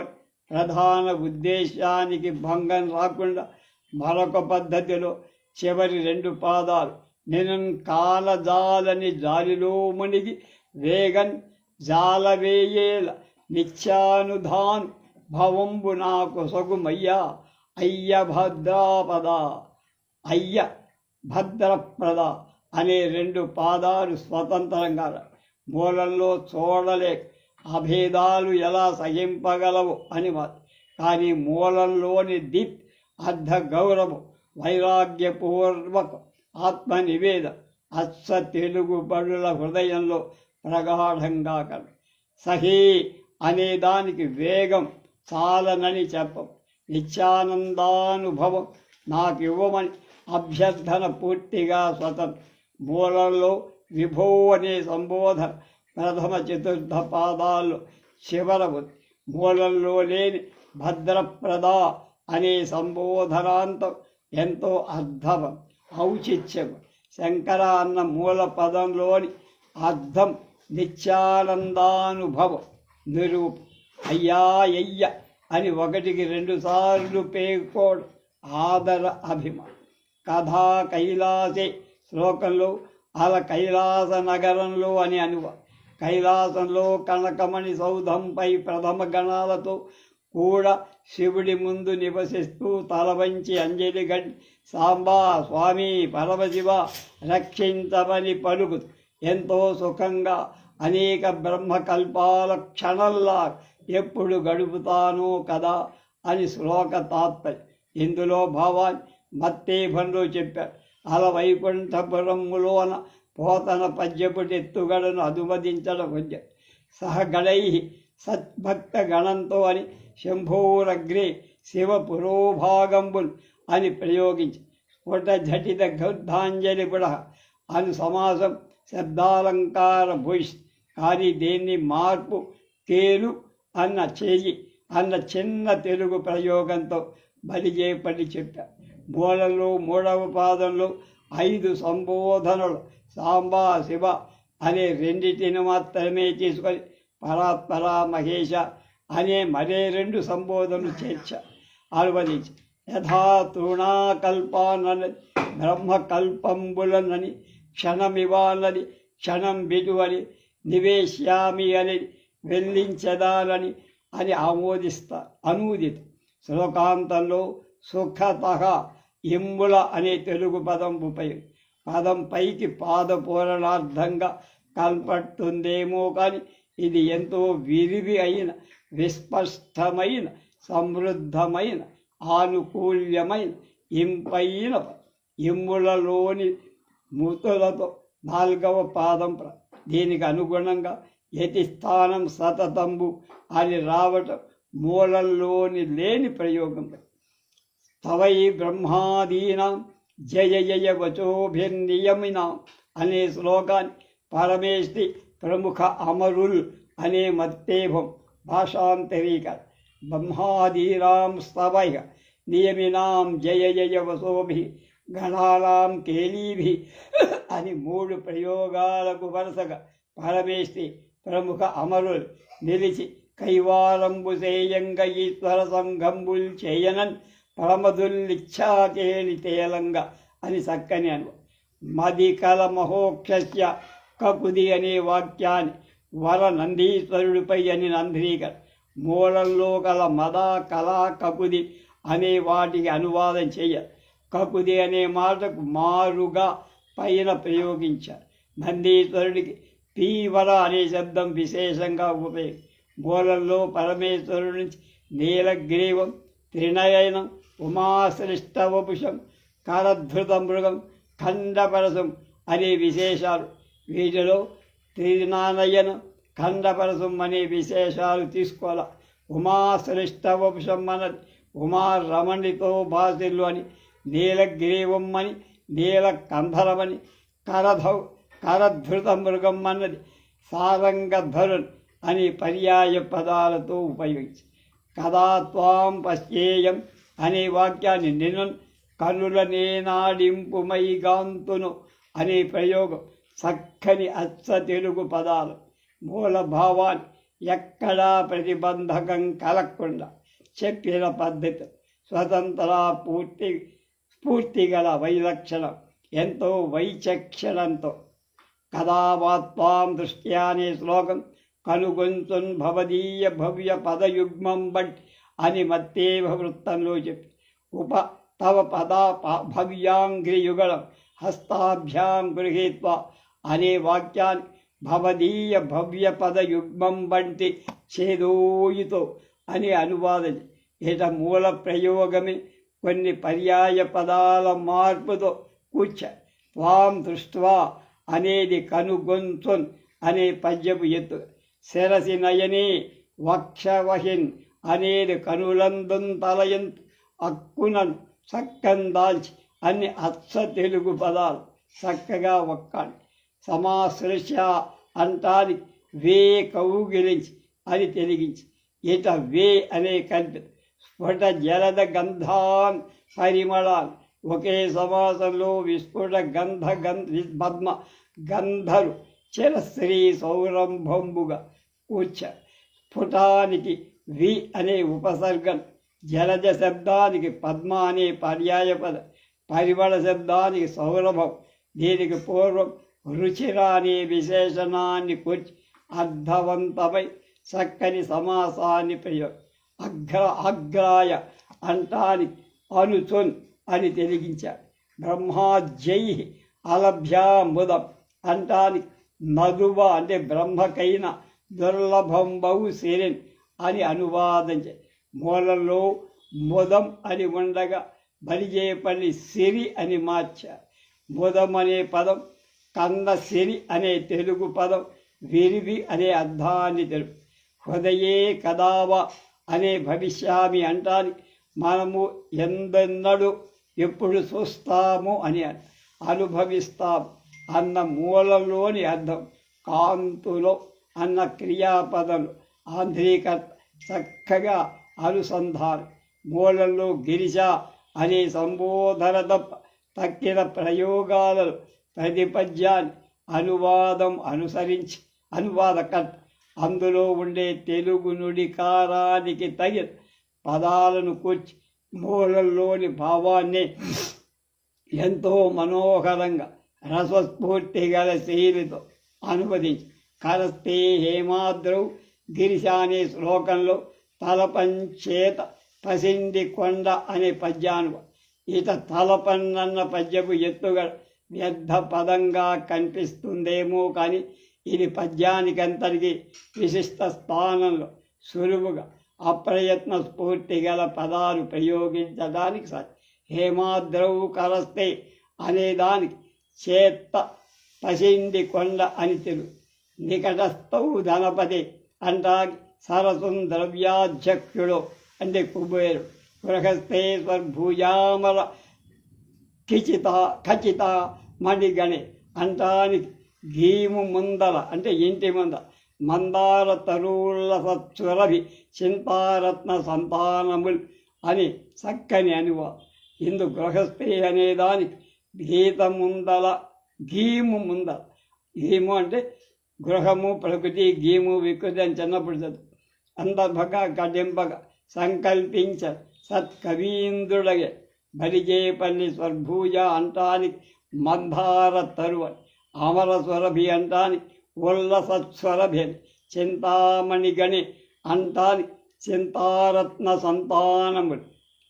ప్రధాన ఉద్దేశానికి భంగం రాకుండా మరొక పద్ధతిలో చివరి 2 పాదాలు నినం కాలజాలని జాలిలో మునిగి వేగన్ జాలవేయేల నిత్యానుధాను భవంబు నాకు సగుమయ్యా అయ్య భద్రాపద అయ్య భద్రప్రద అనే 2 పాదాలు స్వతంత్రంగా మూలంలో చూడలేక అభేదాలు ఎలా సహింపగలవు అని కానీ మూలంలోని దిత్ అర్ధ గౌరవం వైరాగ్యపూర్వక ఆత్మనివేద అచ్చ తెలుగు బడుల హృదయంలో ప్రగాఢంగా కల సహీ అనే దానికి వేగం చాలనని చెప్పం. నిత్యానందానుభవం నాకివ్వమని అభ్యర్థన పూర్తిగా స్వతంత్రం. మూలంలో విభో అనే సంబోధన ప్రథమ చతుర్థ పాదాల్లో చివరవు. మూలంలో లేని భద్రప్రద అనే సంబోధనాంతం ఎంతో అర్థం ఔచిత్యం. శంకర అన్న మూల పదంలోని అర్థం నిత్యానందానుభవం నిరూపం. అయ్యా అని 1కి 2 సార్లు పేర్కోవడం ఆదర అభిమానం. కథా కైలాసే శ్లోకంలో అల కైలాస నగరంలో అని అనువా. కైలాసంలో కనకమణి సౌధంపై ప్రథమ గణాలతో కూడా శివుడి ముందు నివసిస్తూ తలవంచి అంజలి గడి సాంబా స్వామి పరమశివ రక్షించమని పలుకుతూ ఎంతో సుఖంగా అనేక బ్రహ్మకల్పాల క్షణంలా ఎప్పుడు గడుపుతానో కదా అని శ్లోక తాత్పర్యం. ఇందులో భావాన్ని మత్తేభంలో చెప్పారు. అల వైకుంఠపురములోన పోతన పద్యపుటి ఎత్తుగడను అనువదించడం ఉద్యం. సహగణై సద్భక్త గణంతో అని శంభోరగ్రే శివ పురోభాగంబుల్ అని ప్రయోగించి స్ఫుట ఝటిత గౌద్ధాంజలి బుడ అను సమాసం శబ్దాలంకార భూయిష్. కానీ దేన్ని మార్పు కేలు అన్న చేయి అన్న చిన్న తెలుగు ప్రయోగంతో బలిజేపడి చెప్పారు. మూలంలో 3వ పాదంలో 5 సంబోధనలు సాంబా శివ అనే 2 మాత్రమే తీసుకొని పరాత్పర మహేష అనే మరే 2 సంబోధనలు అనువదించి యథా తృణాకల్పానని బ్రహ్మకల్పంబులనని క్షణమివాలని క్షణం బిటువని నివేశ్యామి అని వెల్లించదాలని అని అనూదితం. శ్లోకాంతంలో సుఖత ఇంబుల అనే తెలుగు పదం ఉపయోగం. పదం పైకి పాదపూరణార్థంగా కనపడుతుందేమో కానీ ఇది ఎంతో విరివి అయిన విస్పష్టమైన సమృద్ధమైన ఆనుకూల్యమైన ఇంపైన ఇంబులలోని మూతులతో 4వ పాదం. దీనికి అనుగుణంగా యతి స్థానం సతతంబు అని రావటం మూలంలోని లేని ప్రయోగం. తవై బ్రహ్మాదీనాం జయ జయ వచోభిర్నియమినాం అనే శ్లోకాన్ని పరమేష్టి ప్రముఖ అమరుల్ అనే మత్తేభం భాషాంతరీకరణ. బ్రహ్మాదీనాం స్తవై నియమినాం జయ జయ వసోభి గణానాం కేలీభి అని 3 ప్రయోగాలకు వరుసగా పరమేష్టి ప్రముఖ అమరులు నిలిచి కైవారంబు సేయంగ ఈశ్వర సంఘంబుల్ చేయనన్ పరమదుల్లిచ్చాకేలి తేలంగ అని చక్కని అను. మదికల మహోక్షస్య కకుది అనే వాక్యాన్ని వర నందీశ్వరుడిపై అని నందీకర. మూలంలో గల మద కళ కకుది అనే వాటికి అనువాదం చేయాలి. కకుది అనే మాటకు మారుగా పైన ప్రయోగించారు. నందీశ్వరుడికి పీవర అనే శబ్దం విశేషంగా ఉపయోగం. మూలంలో పరమేశ్వరుడి నుంచి నీలగ్రీవం త్రినయనం ఉమాసృష్టవపుషం కరధృత మృగం ఖండపరసం అనే విశేషాలు. వీటిలో త్రినానయనం ఖండపరసం అనే విశేషాలు తీసుకోవాలి. ఉమాసృష్టవపుషం అన్నది ఉమారమణితో భాషలు అని, నీలగ్రీవం అని, నీలకంధరమని, కరధృత మృగం అన్నది సారంగధరున్ అని పర్యాయ పదాలతో ఉపయోగించి కదా త్వాం పశ్యేయం అనే వాక్యాన్ని నిన్ను కనుల నేనాడింపుమై గాంతును అనే ప్రయోగం చక్కని అచ్చ తెలుగు పదాలు. మూల భావాన్ని ఎక్కడా ప్రతిబంధకం కలగకుండా చెప్పిన పద్ధతి స్వతంత్ర స్ఫూర్తి గల వైలక్షణం ఎంతో వైచక్షణంతో కదావాత్వాం దృష్ట్యా అనే శ్లోకం కనుగొంతున్ భవదీయ భవ్య పదయుగ్మం బట్ అని మత్తేవ వృత్తంలో చెప్పి తవ పదా భవ్యాంగ్రియుగళం హస్తాభ్యాం గృహీత్వా అనే వాక్యాన్ని భవదీయ భవ్య పదయుగ్మం బంటి ఛేదోయితో అని అనువాదం. ఇట మూల ప్రయోగమే కొన్ని పర్యాయ పదాల మార్పుతో కూర్చారు. త్వాం దృష్ట్వా అనేది కనుగొంతున్ అనే పద్యపు ఎత్తు. శిరసి నయని వక్షవహిన్ అనేది కనులందున్ తలయంతు. అక్కునను చక్కందాల్చి అన్ని అచ్చ తెలుగు పదాలు చక్కగా ఒక్కాలి. సమాశ్రష్య అంటానికి వే కౌగిలించి అని తెలిగించి ఇట వే అనే కల్పిత స్ఫుట జలద గంధాన్ పరిమళాలు ఒకే సమాసంలో విస్ఫుట పద్మ గంధరు చిరస్త్రీ సౌరంభంబుగా కూర్చ. స్ఫుటానికి వి అనే ఉపసర్గం, జలజ శబ్దానికి పద్మ అనే పర్యాయపద, పరిమళ శబ్దానికి సౌరభం, దీనికి పూర్వం రుచిర అనే విశేషణాన్ని కూర్చి అర్థవంతమై చక్కని సమాసాన్ని ప్రయోగం. అగ్రాయ అంటానికి అనుచున్ అని తెలిగించాడు. బ్రహ్మాజ్యై అలభ్యాముదం అంటానికి నదువ అంటే బ్రహ్మకైన దుర్లభంబవు సిరిన్ అని అనువాదించే. మూలంలో ముదం అని ఉండగా బలిజేపల్లి సిరి అని మార్చారు. ముదం అనే పదం కన్న సిరి అనే తెలుగు పదం విరివి అనే అర్థాన్ని తెలుపు. హృదయే కదావ అనే భవిష్యామి అంటానికి మనము ఎందెన్నడు ఎప్పుడు చూస్తాము అని అనుభవిస్తాము అన్న మూలంలోని అర్థం. కాంతులో అన్న క్రియాపదం ఆంధ్రీకర్త చక్కగా అనుసంధానం. మూలంలో గిరిజ అనే సంబోధన తప్ప తక్కిన ప్రయోగాలలో ప్రతి పద్యాన్ని అనువాదకర్త అందులో ఉండే తెలుగు నుడికారానికి తగిన పదాలను కూర్చి మూలంలోని భావాన్ని ఎంతో మనోహరంగా రసస్ఫూర్తి గల శైలితో అనువదించి. కరస్తే హేమాద్రౌ గిరిశ అనే శ్లోకంలో తలపంచేత పసిండి కొండ అనే పద్యానువ. ఇత తలపన్నన్న పద్యపు ఎత్తుగడ వ్యర్థ పదంగా కనిపిస్తుందేమో కానీ ఇది పద్యానికంతటికీ విశిష్ట స్థానంలో సులువుగా అప్రయత్న స్ఫూర్తి గల పదాలు ప్రయోగించడానికి సాధ్యం. హేమాద్రౌ కరస్తే అనేదానికి చేత్త పసిండి కొండ అని తెలుగు. నికటస్థౌ ధనపతి అంటాకి సరసుం ద్రవ్యాధ్యక్షుడు అంటే కుబేరుడు. గృహస్థేశ్వర్భుజామల ఖచిత మణిగణి అంటానికి గీము ముందల అంటే ఇంటి ముందల. మందార తరుల సత్సురభి చింతారత్న సంతానముల్ అని చక్కని అనువాదం. ఇందు గృహస్థే అనేదానికి గీము ముందల. గీము అంటే గృహము ప్రకృతి, గీము వికృతి అని చిన్నప్పుడు చదువు. అందర్భగా కడింపగా సంకల్పించ సత్కవీంద్రుడగే బలిజేపల్లి స్వర్భూజ అంటానికి మందార తరువని. అమర స్వరభి అంటానికి ఉల్లసత్స్వరభి. చింతామణిగణి అంటానికి చింతారత్న సంతానములు.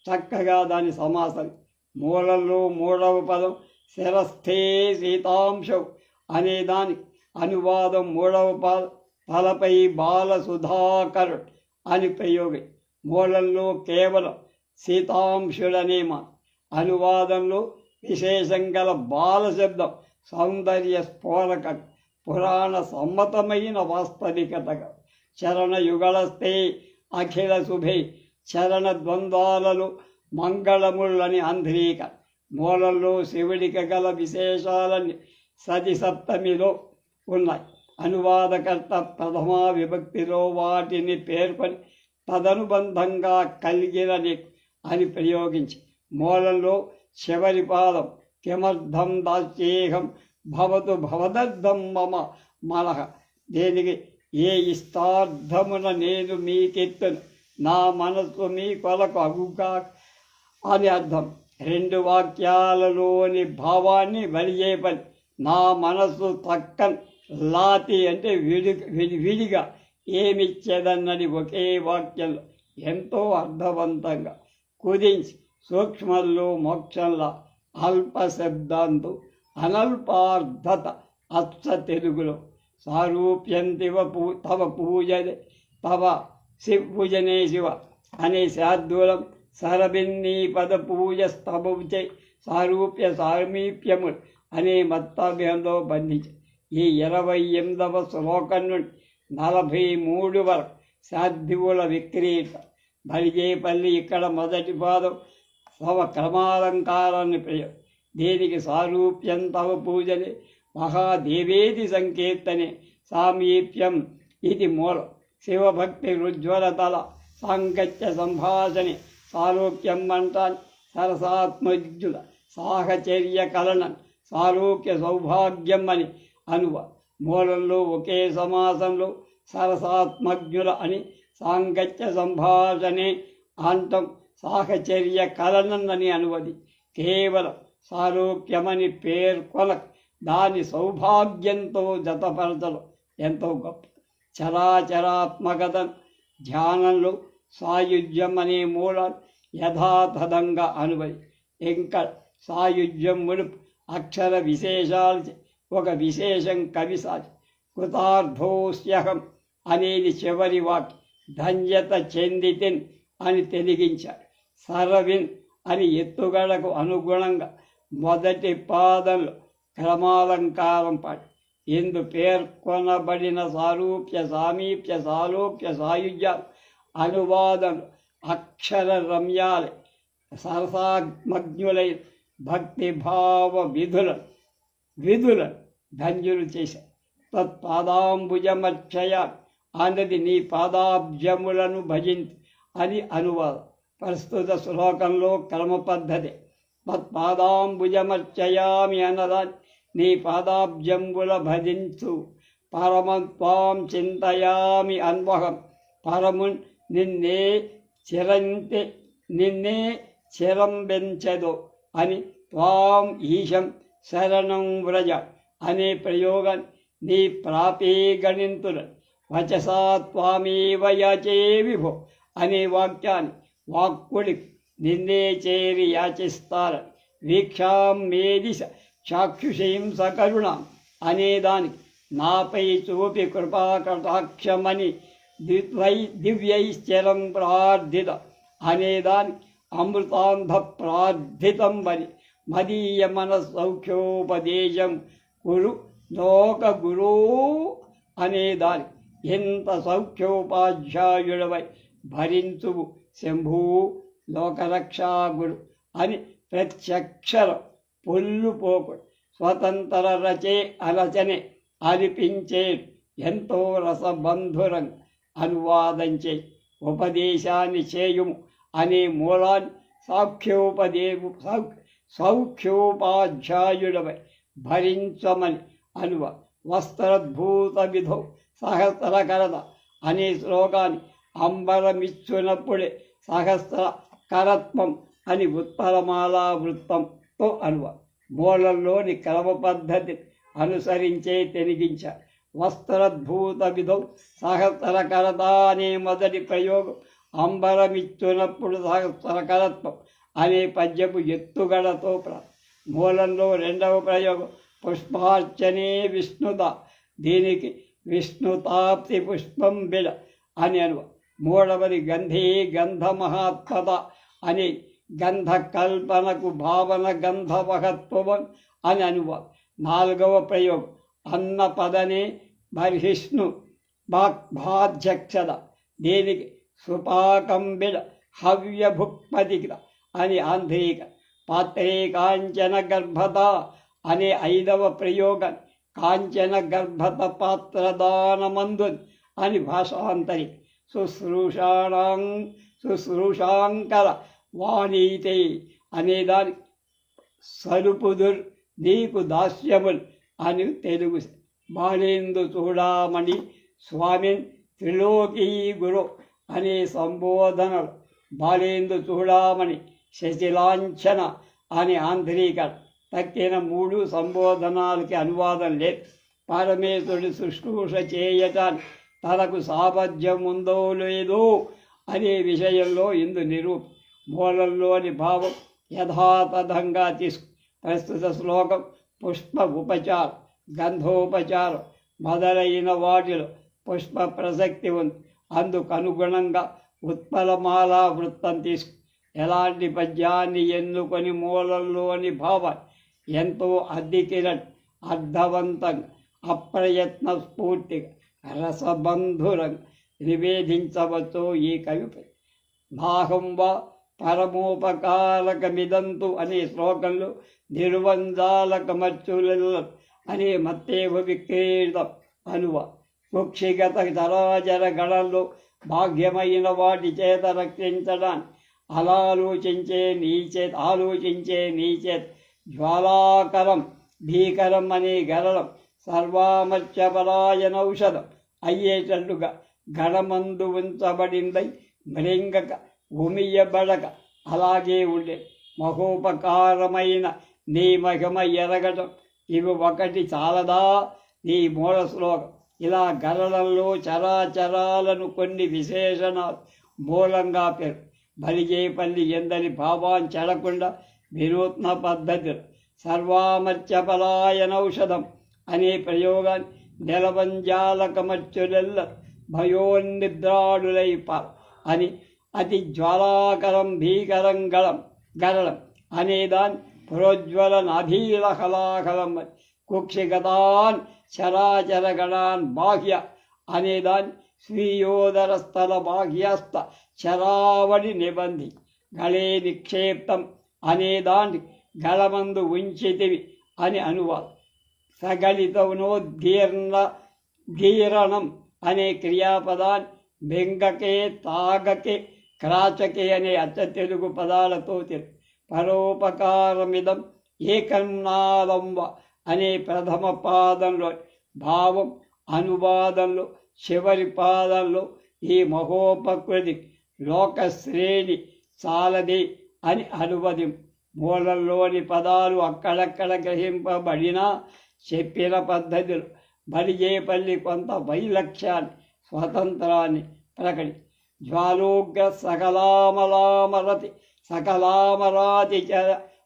చక్కగా దాని సమాసం. మూలంలో మూడవ పదం శిరస్థే సీతాంశవు అనేదానికి అనువాదం మూడవ పదం తలపై బాలసుధాకరుడు అని ప్రయోగం. మూలంలో కేవలం సీతాంశుడనే మాట. అనువాదంలో విశేషం గల బాల శబ్దం సౌందర్య స్ఫోరక పురాణ సమ్మతమైన వాస్తవికతగా. చరణ యుగళస్తే అఖిల శుభే చరణ ద్వంద్వాలలో మంగళములని ఆంధ్రీక. మూలంలో శివుడికి గల విశేషాలన్నీ సతి సప్తమిలో ఉన్నాయి. అనువాదకర్త ప్రథమా విభక్తిలో వాటిని పేర్కొని తదనుబంధంగా కలిగిన అని ప్రయోగించి. మూలంలో చివరి పాదం కిమర్థం దాస్యేహం భవతు భవదర్థం మమ మనః. దేనికి ఏ ఇష్టార్థమున నేను మీకెత్తును నా మనస్సు మీ కొలకు అగుగా అని అర్థం. రెండు వాక్యాలలోని భావాన్ని వలిజేపని. నా మనస్సు తక్కన్ లాతి అంటే విడిగా ఏమిచ్చేదన్నది ఒకే వాక్యంలో ఎంతో అర్థవంతంగా కుదించి సూక్ష్మంలో మోక్షంలా అల్ప శబ్దాంతో అనల్పార్థత అచ్చ తెలుగులో. సారూప్యంతివ తవ పూజనే తవ పూజనే శివ అనే శార్దూలం సరభిన్నీ పద పూజ స్తభుచే సారూప్య సామీప్యములు అనే మత్తాభ్యంలో బంధించి ఈ 28వ శ్లోకం నుండి 43 వరకు సాధ్యువుల విక్రీత బలిజేపల్లి ఇక్కడ మొదటి పాదం తవ క్రమాలంకారాన్ని ప్రయోగం. దీనికి సారూప్యం తవ పూజలే మహాదేవేది సంకీర్తనే సామీప్యం ఇది మూలం. శివభక్తి రుజ్వలతల సాంగత్య సంభాషణే సారూప్యం అంటాన్ని సరసాత్మజ్ఞుల సాహచర్య కలనం సారూప్య సౌభాగ్యం అని అనువ. మూలంలో ఒకే సమాసంలో సరసాత్మజ్ఞుల అని సాంగత్య సంభాషణే అంతం సాహచర్య కలనం అని అనువది. కేవలం సారూప్యమని పేర్కొన దాని సౌభాగ్యంతో జతపరచడం ఎంతో గొప్ప. చరాచరాత్మకత ధ్యానంలో సాయుధ్యం అనే మూలాన్ని యథాతథంగా అనువది. ఇంకా సాయుధ్యం మునుపు అక్షర విశేషాలు ఒక విశేషం కవి సాచి కృతార్థోస్యహం అనేది చివరి వాక్యం ధన్యత చెందితిన్ అని తెలిగించాడు. సరవిన్ అని ఎత్తుగడకు అనుగుణంగా మొదటి పాదంలో క్రమాలంకారం పాటి ఎందు పేర్కొనబడిన సారూప్య సామీప్య సాలోక్య సాయుధ్యాలు అనువాదం అక్షర రమ్యాలే సరసాత్మజ్ఞులై భక్తిభావ విధులను ధన్యులు చేశారు. తత్పాదాంబుజమర్చయ అన్నది నీ పాదాబ్జములను భజించు అని అనువాదం. ప్రస్తుత శ్లోకంలో క్రమ పద్ధతి తత్పాదాంబుజమర్చయామి అన్నదాన్ని నీ పాదాబ్జంబుల భజించు. పరమత్వాం చింతయామి అన్వహం పరమున్ నిన్నే చిరంబెంచదో అని త్వాం ఈశం శరణం వ్రజ అనే ప్రయోగాన్ని నీ ప్రాపే గణింతులను. వచసా త్వామేవ యాచే విభో అనే వాక్యాన్ని వాక్కుడి నిన్నే చేరి యాచిస్తారని. వీక్షాం మేదిశ చాక్షుషీం సకరుణాం అనేదానికి నాపై చూపి కృపాకటాక్షమని దివ్యైశ్చరం ప్రార్థిత అనేదానికి అమృతాంధ ప్రార్థితం అని మదీయ మన సౌఖ్యోపదేశం కురు లోక గురూ అనేదానికి ఎంత సౌఖ్యోపాధ్యాయుడవై భరించువు శంభూ లోకరక్షా గురు అని ప్రత్యక్షరం పొల్లుపోకుడు స్వతంత్ర రచే అరచనే అనిపించే ఎంతో రసబంధురం అనువాదంచే ఉపదేశాన్ని చేయుము అనే మూలాన్ని సౌఖ్యోపాధ్యాయుడవై భరించమని అనువ. వస్త్రద్భూత విధో సహస్రకరద అనే శ్లోకాన్ని అంబరమిచ్చునప్పుడే సహస్ర కరత్వం అని ఉత్తరమాలా వృత్తంతో అనువ. మూలంలోని క్రమ పద్ధతి అనుసరించే తెనిగించారు. వస్త్రద్భూత విధౌ సహస్రకరత అనే మొదటి ప్రయోగం అంబరమిచ్చునప్పుడు సహస్రకరత్వం అనే పద్యపు ఎత్తుగడతో మూలంలో రెండవ ప్రయోగం పుష్పార్చనే విష్ణుత దీనికి విష్ణుతాప్తి పుష్పం బిడ అని అనువ. మూడవది గంధే గంధ మహాత్మత అని గంధ కల్పనకు భావన గంధ మహత్వం అని అనువ. నాలుగవ ప్రయోగం అన్న పదనే బర్హిష్ణు భాధ్యక్షద దీనికి సుపాకంబిడ హవ్యభుక్పదిక అని ఆంధ్రీక. పాత్రే కాంచన గర్భత అనే ఐదవ ప్రయోగం కాంచన గర్భత పాత్రదానమందు అని భాషాంతరి. శుశ్రూషాంకర వాణీతే అనేదాని సలుపుదుర్ నీకు దాస్యములు అని తెలుగు. బాలేందు చూడామణి స్వామిన్ త్రిలోకీ గురు అనే సంబోధనలు బాలేందు చూడామణి శశిలాంఛన అని ఆంధ్రీకరణ. తక్కిన మూడు సంబోధనాలకి అనువాదం లేదు. పరమేశ్వరుడు శుశ్రూష చేయటానికి తనకు సామర్థ్యం ఉందో లేదో అనే విషయంలో ఇందు నిరూప. మూలంలోని భావం యథాతథంగా తీసుకు. ప్రస్తుత శ్లోకం పుష్ప ఉపచారం గంధోపచారం మొదలైన వాటిలో పుష్ప ప్రసక్తి ఉంది. అందుకు అనుగుణంగా ఉత్పలమాలా వృత్తం తీసుకు. ఎలాంటి పద్యాన్ని ఎన్నుకొని మూలంలోని భావాన్ని ఎంతో అద్దికినట్టు అర్థవంతంగా అప్రయత్న స్ఫూర్తిగా రసబంధురంగా నివేదించవచ్చో ఈ కవిపై భాగం వా పరమోపకారకమిదంతు అనే శ్లోకంలో నిర్వంజాలకమర్చుల అనే మత్తేవ విక్రీడం అనువ కుక్షిగత చరాచర గణంలో భాగ్యమైన వాటి చేత రక్షించడాన్ని ఆలోచించే నీచేత జ్వాలాకరం భీకరం అనే గరళం సర్వామర్చపరాయనౌషధం అయ్యేటట్టుగా గణమందు ఉంచబడిందై మృంగక ఉమియబడక అలాగే ఉండే మహోపకారమైన నీ మహిమ ఎరగటం ఇవి ఒకటి చాలదా నీ మూల శ్లోకం. ఇలా గరళంలో చరాచరాలను కొన్ని విశేషణాలు మూలంగా పేరు బలిజేపల్లి ఎందరి భావాన్ని చెడకుండా వినూత్న పద్ధతిలో సర్వామర్చపలాయనౌషధం అనే ప్రయోగాన్ని నెలవంజాలకమర్చులెల్ల భయోన్నిద్రాడులై అని అతి జ్వాలాకరం భీకరం గరళం అనేదాన్ని ప్రోజ్వల నాధీల హలాహలం కుక్షిగతాన్ చరాచర గణాన్ బాహ్య అనేదాన్ని స్వీయోదర స్థల బాహ్యస్థ చరావడి నిబంధి గళే నిక్షేప్తం అనేదాన్ని గళమందు ఉంచితివి అని అనువాదం. సగళితనోద్దీర్ణం అనే క్రియాపదాన్ని బెంగకే తాగకే క్రాచకే అనే అచ్చ తెలుగు పదాలతో పరోపకారమిదం ఏకన్నాదంవ అనే ప్రథమ పాదంలో భావం అనువాదంలో చివరి పాదంలో ఈ మహోపకృతి లోకశ్రేణి చాలది అని అనువదిం. మూలంలోని పదాలు అక్కడక్కడ గ్రహింపబడినా చెప్పిన పద్ధతులు బలిజేపల్లి కొంత వైలక్ష్యాన్ని స్వతంత్రాన్ని ప్రకటి జ్వాలోగ్ర సకలామరాతి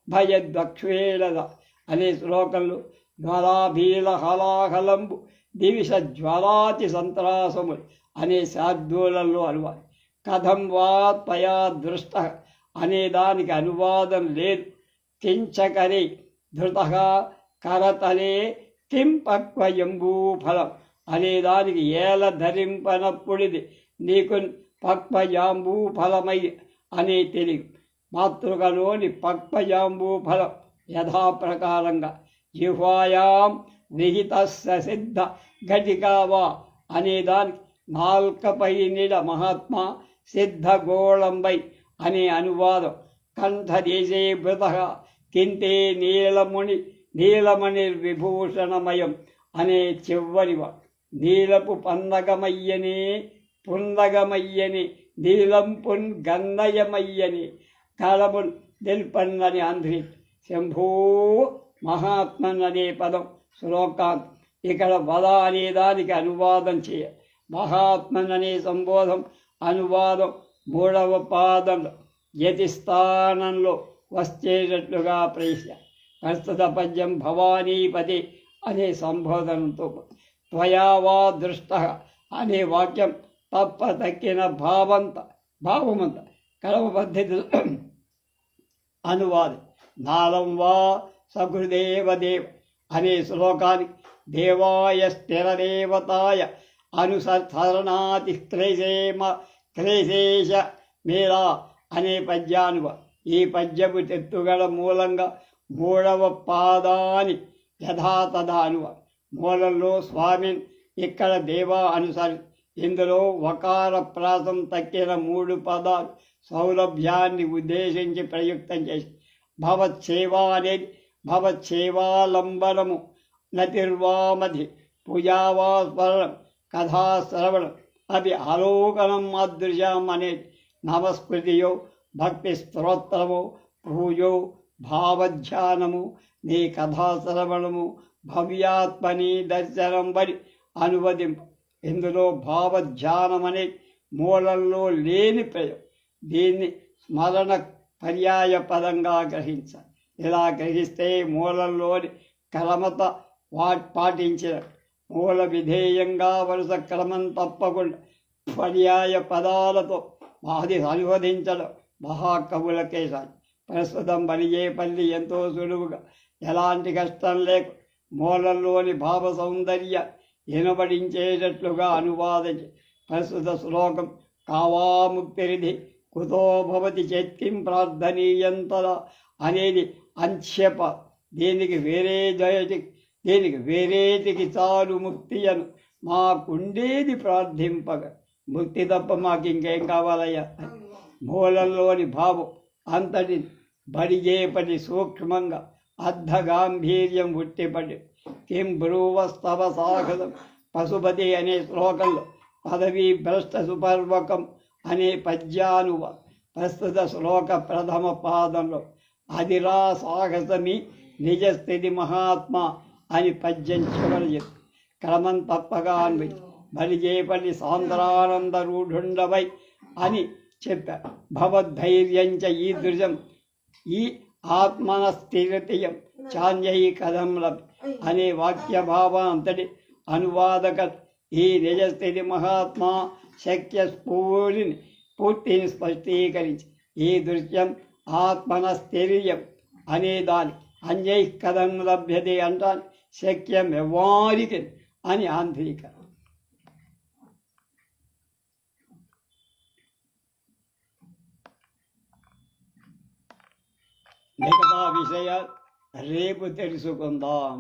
భయద్వక్షేళద అనే శ్లోకంలో జ్వాలాభీల హలాహలంబు దివిష జ్వాలాతి సంత్రాసములు అనే శార్దూలంలో అనువాదం. కథం వా త్వయా దృష్ట అనే దానికి అనువాదం లేదు. కించకరే ధృత కరతలే కిం పక్వయంబూఫలం అనేదానికి ఏల ధరింపనప్పుడిది నీకు పక్వజాంబూఫలమై అనే తెలివి. మాతృకలోని పక్వజాంబూఫలం యథాప్రకారంగా జిహ్వాయాం విహిత సిద్ధ ఘటికావా అనేదానికి నాల్కపై నిడ మహాత్మా సిద్ధగోళంబై అనే అనువాదం. కంఠదేశే భృత కింతే నీలమణి విభూషణమయం అనే చివరివ నీలపు పుందగమయ్యని నీలం పున్ గన్నయమయ్యని కళమున్ నిల్పన్నని అంధ్రి శంభూ మహాత్మన్ అనే పదం శ్లోకాంత్. ఇక్కడ వద అనే దానికి అనువాదం చేయ మహాత్మన్ అనే సంబోధం అనువాదం మూడవ పాదంలో యతి స్థానంలో వచ్చేటట్లుగా ప్రవేశ. ప్రస్తుత పద్యం భవానీపతి అనే సంబోధనంతో త్వయా వా దృష్ట అనే వాక్యం తప్ప తక్కిన భావమంత కలమ పద్ధతి అనువాది. నాలం వా సహృదేవదేవ అనే శ్లోకానికి దేవాయ స్థిరదేవతాయ అనుసరణాతి క్లేశేష మేళా అనే పద్యానువ. ఈ పద్యపు తెత్తుగల మూలంగా మూడవ పాదాని యథాతథా అనువ. మూలంలో స్వామిన్ ఇక్కడ దేవా అనుసరి. ఇందులో వకార ప్రాసం తక్కిన మూడు పదాలు సౌలభ్యాన్ని ఉద్దేశించి ప్రయుక్తం చేసి భవత్సేవా అనేది భవత్సేవాలంబనము నతిర్వామధి పూజావా స్మరణం కథాశ్రవణం అది ఆలోకనం మాదృశ్యం అనేది నమస్కృతియో భక్తి స్తోత్రము పూజో భావధ్యానము నీ కథాశ్రవణము భవ్యాత్మని దర్శనం బడి అనువదింపు. ఇందులో భావధ్యానం అనే మూలంలో లేని ప్రయోగం. దీన్ని స్మరణ పర్యాయ పదంగా గ్రహించాలి. ఇలా గ్రహిస్తే మూలంలోని క్రమత పాటించిన మూల విధేయంగా వరుస క్రమం తప్పకుండా పర్యాయ పదాలతో అది అనువదించడం మహాకవులకే సాధ్యం. ప్రస్తుతం బలిజేపల్లి ఎంతో సులువుగా ఎలాంటి కష్టం లేక మూలంలోని భావ సౌందర్య వినబడించేటట్లుగా అనువాదించి ప్రస్తుత శ్లోకం కావాముక్తిరిధి కుతో భవతి చేత్కిం ప్రార్థనీయంతల అనేది అంక్షేప దీనికి వేరేటికి చాలు ముక్తి అను మాకుండేది ప్రార్థింపగ ముక్తి తప్ప మాకు ఇంకేం కావాలయ్యా. మూలంలోని భావం అంతటి బడిజేపటి సూక్ష్మంగా అర్ధగాంభీర్యం ఉట్టిపడి కిం బ్రూవస్తవ సాహసం పశుపతి అనే శ్లోకంలో పదవీ భ్రష్ట సుపర్వకం అనే పద్యానువ ప్రస్తుత శ్లోక ప్రథమ పాదంలో అదిరా సాహసమి నిజస్థితి మహాత్మ అని పద్యం చివరి చెప్పి క్రమం తప్పగా అన్వి బలిజేపల్లి సాంద్రానంద రూఢుండవై అని చెప్పారు. భవద్ధైర్యంచ ఈదృశం ఈ ఆత్మనస్థిరతియం చాన్యై కథం లభి అనే వాక్యభావం అంతటి అనువాదక ఈ నిజస్థితి మహాత్మా శక్య పూర్తిని స్పష్టీకరించి ఈ దృశ్యం ఆత్మనస్థిర్యం అనే దాని అన్యై కథం లభ్యతే అంటాను శక్యం ఎవ్వారికి అని ఆంధ్రీకరణ. మిగతా విషయాలు రేపు తెలుసుకుందాం.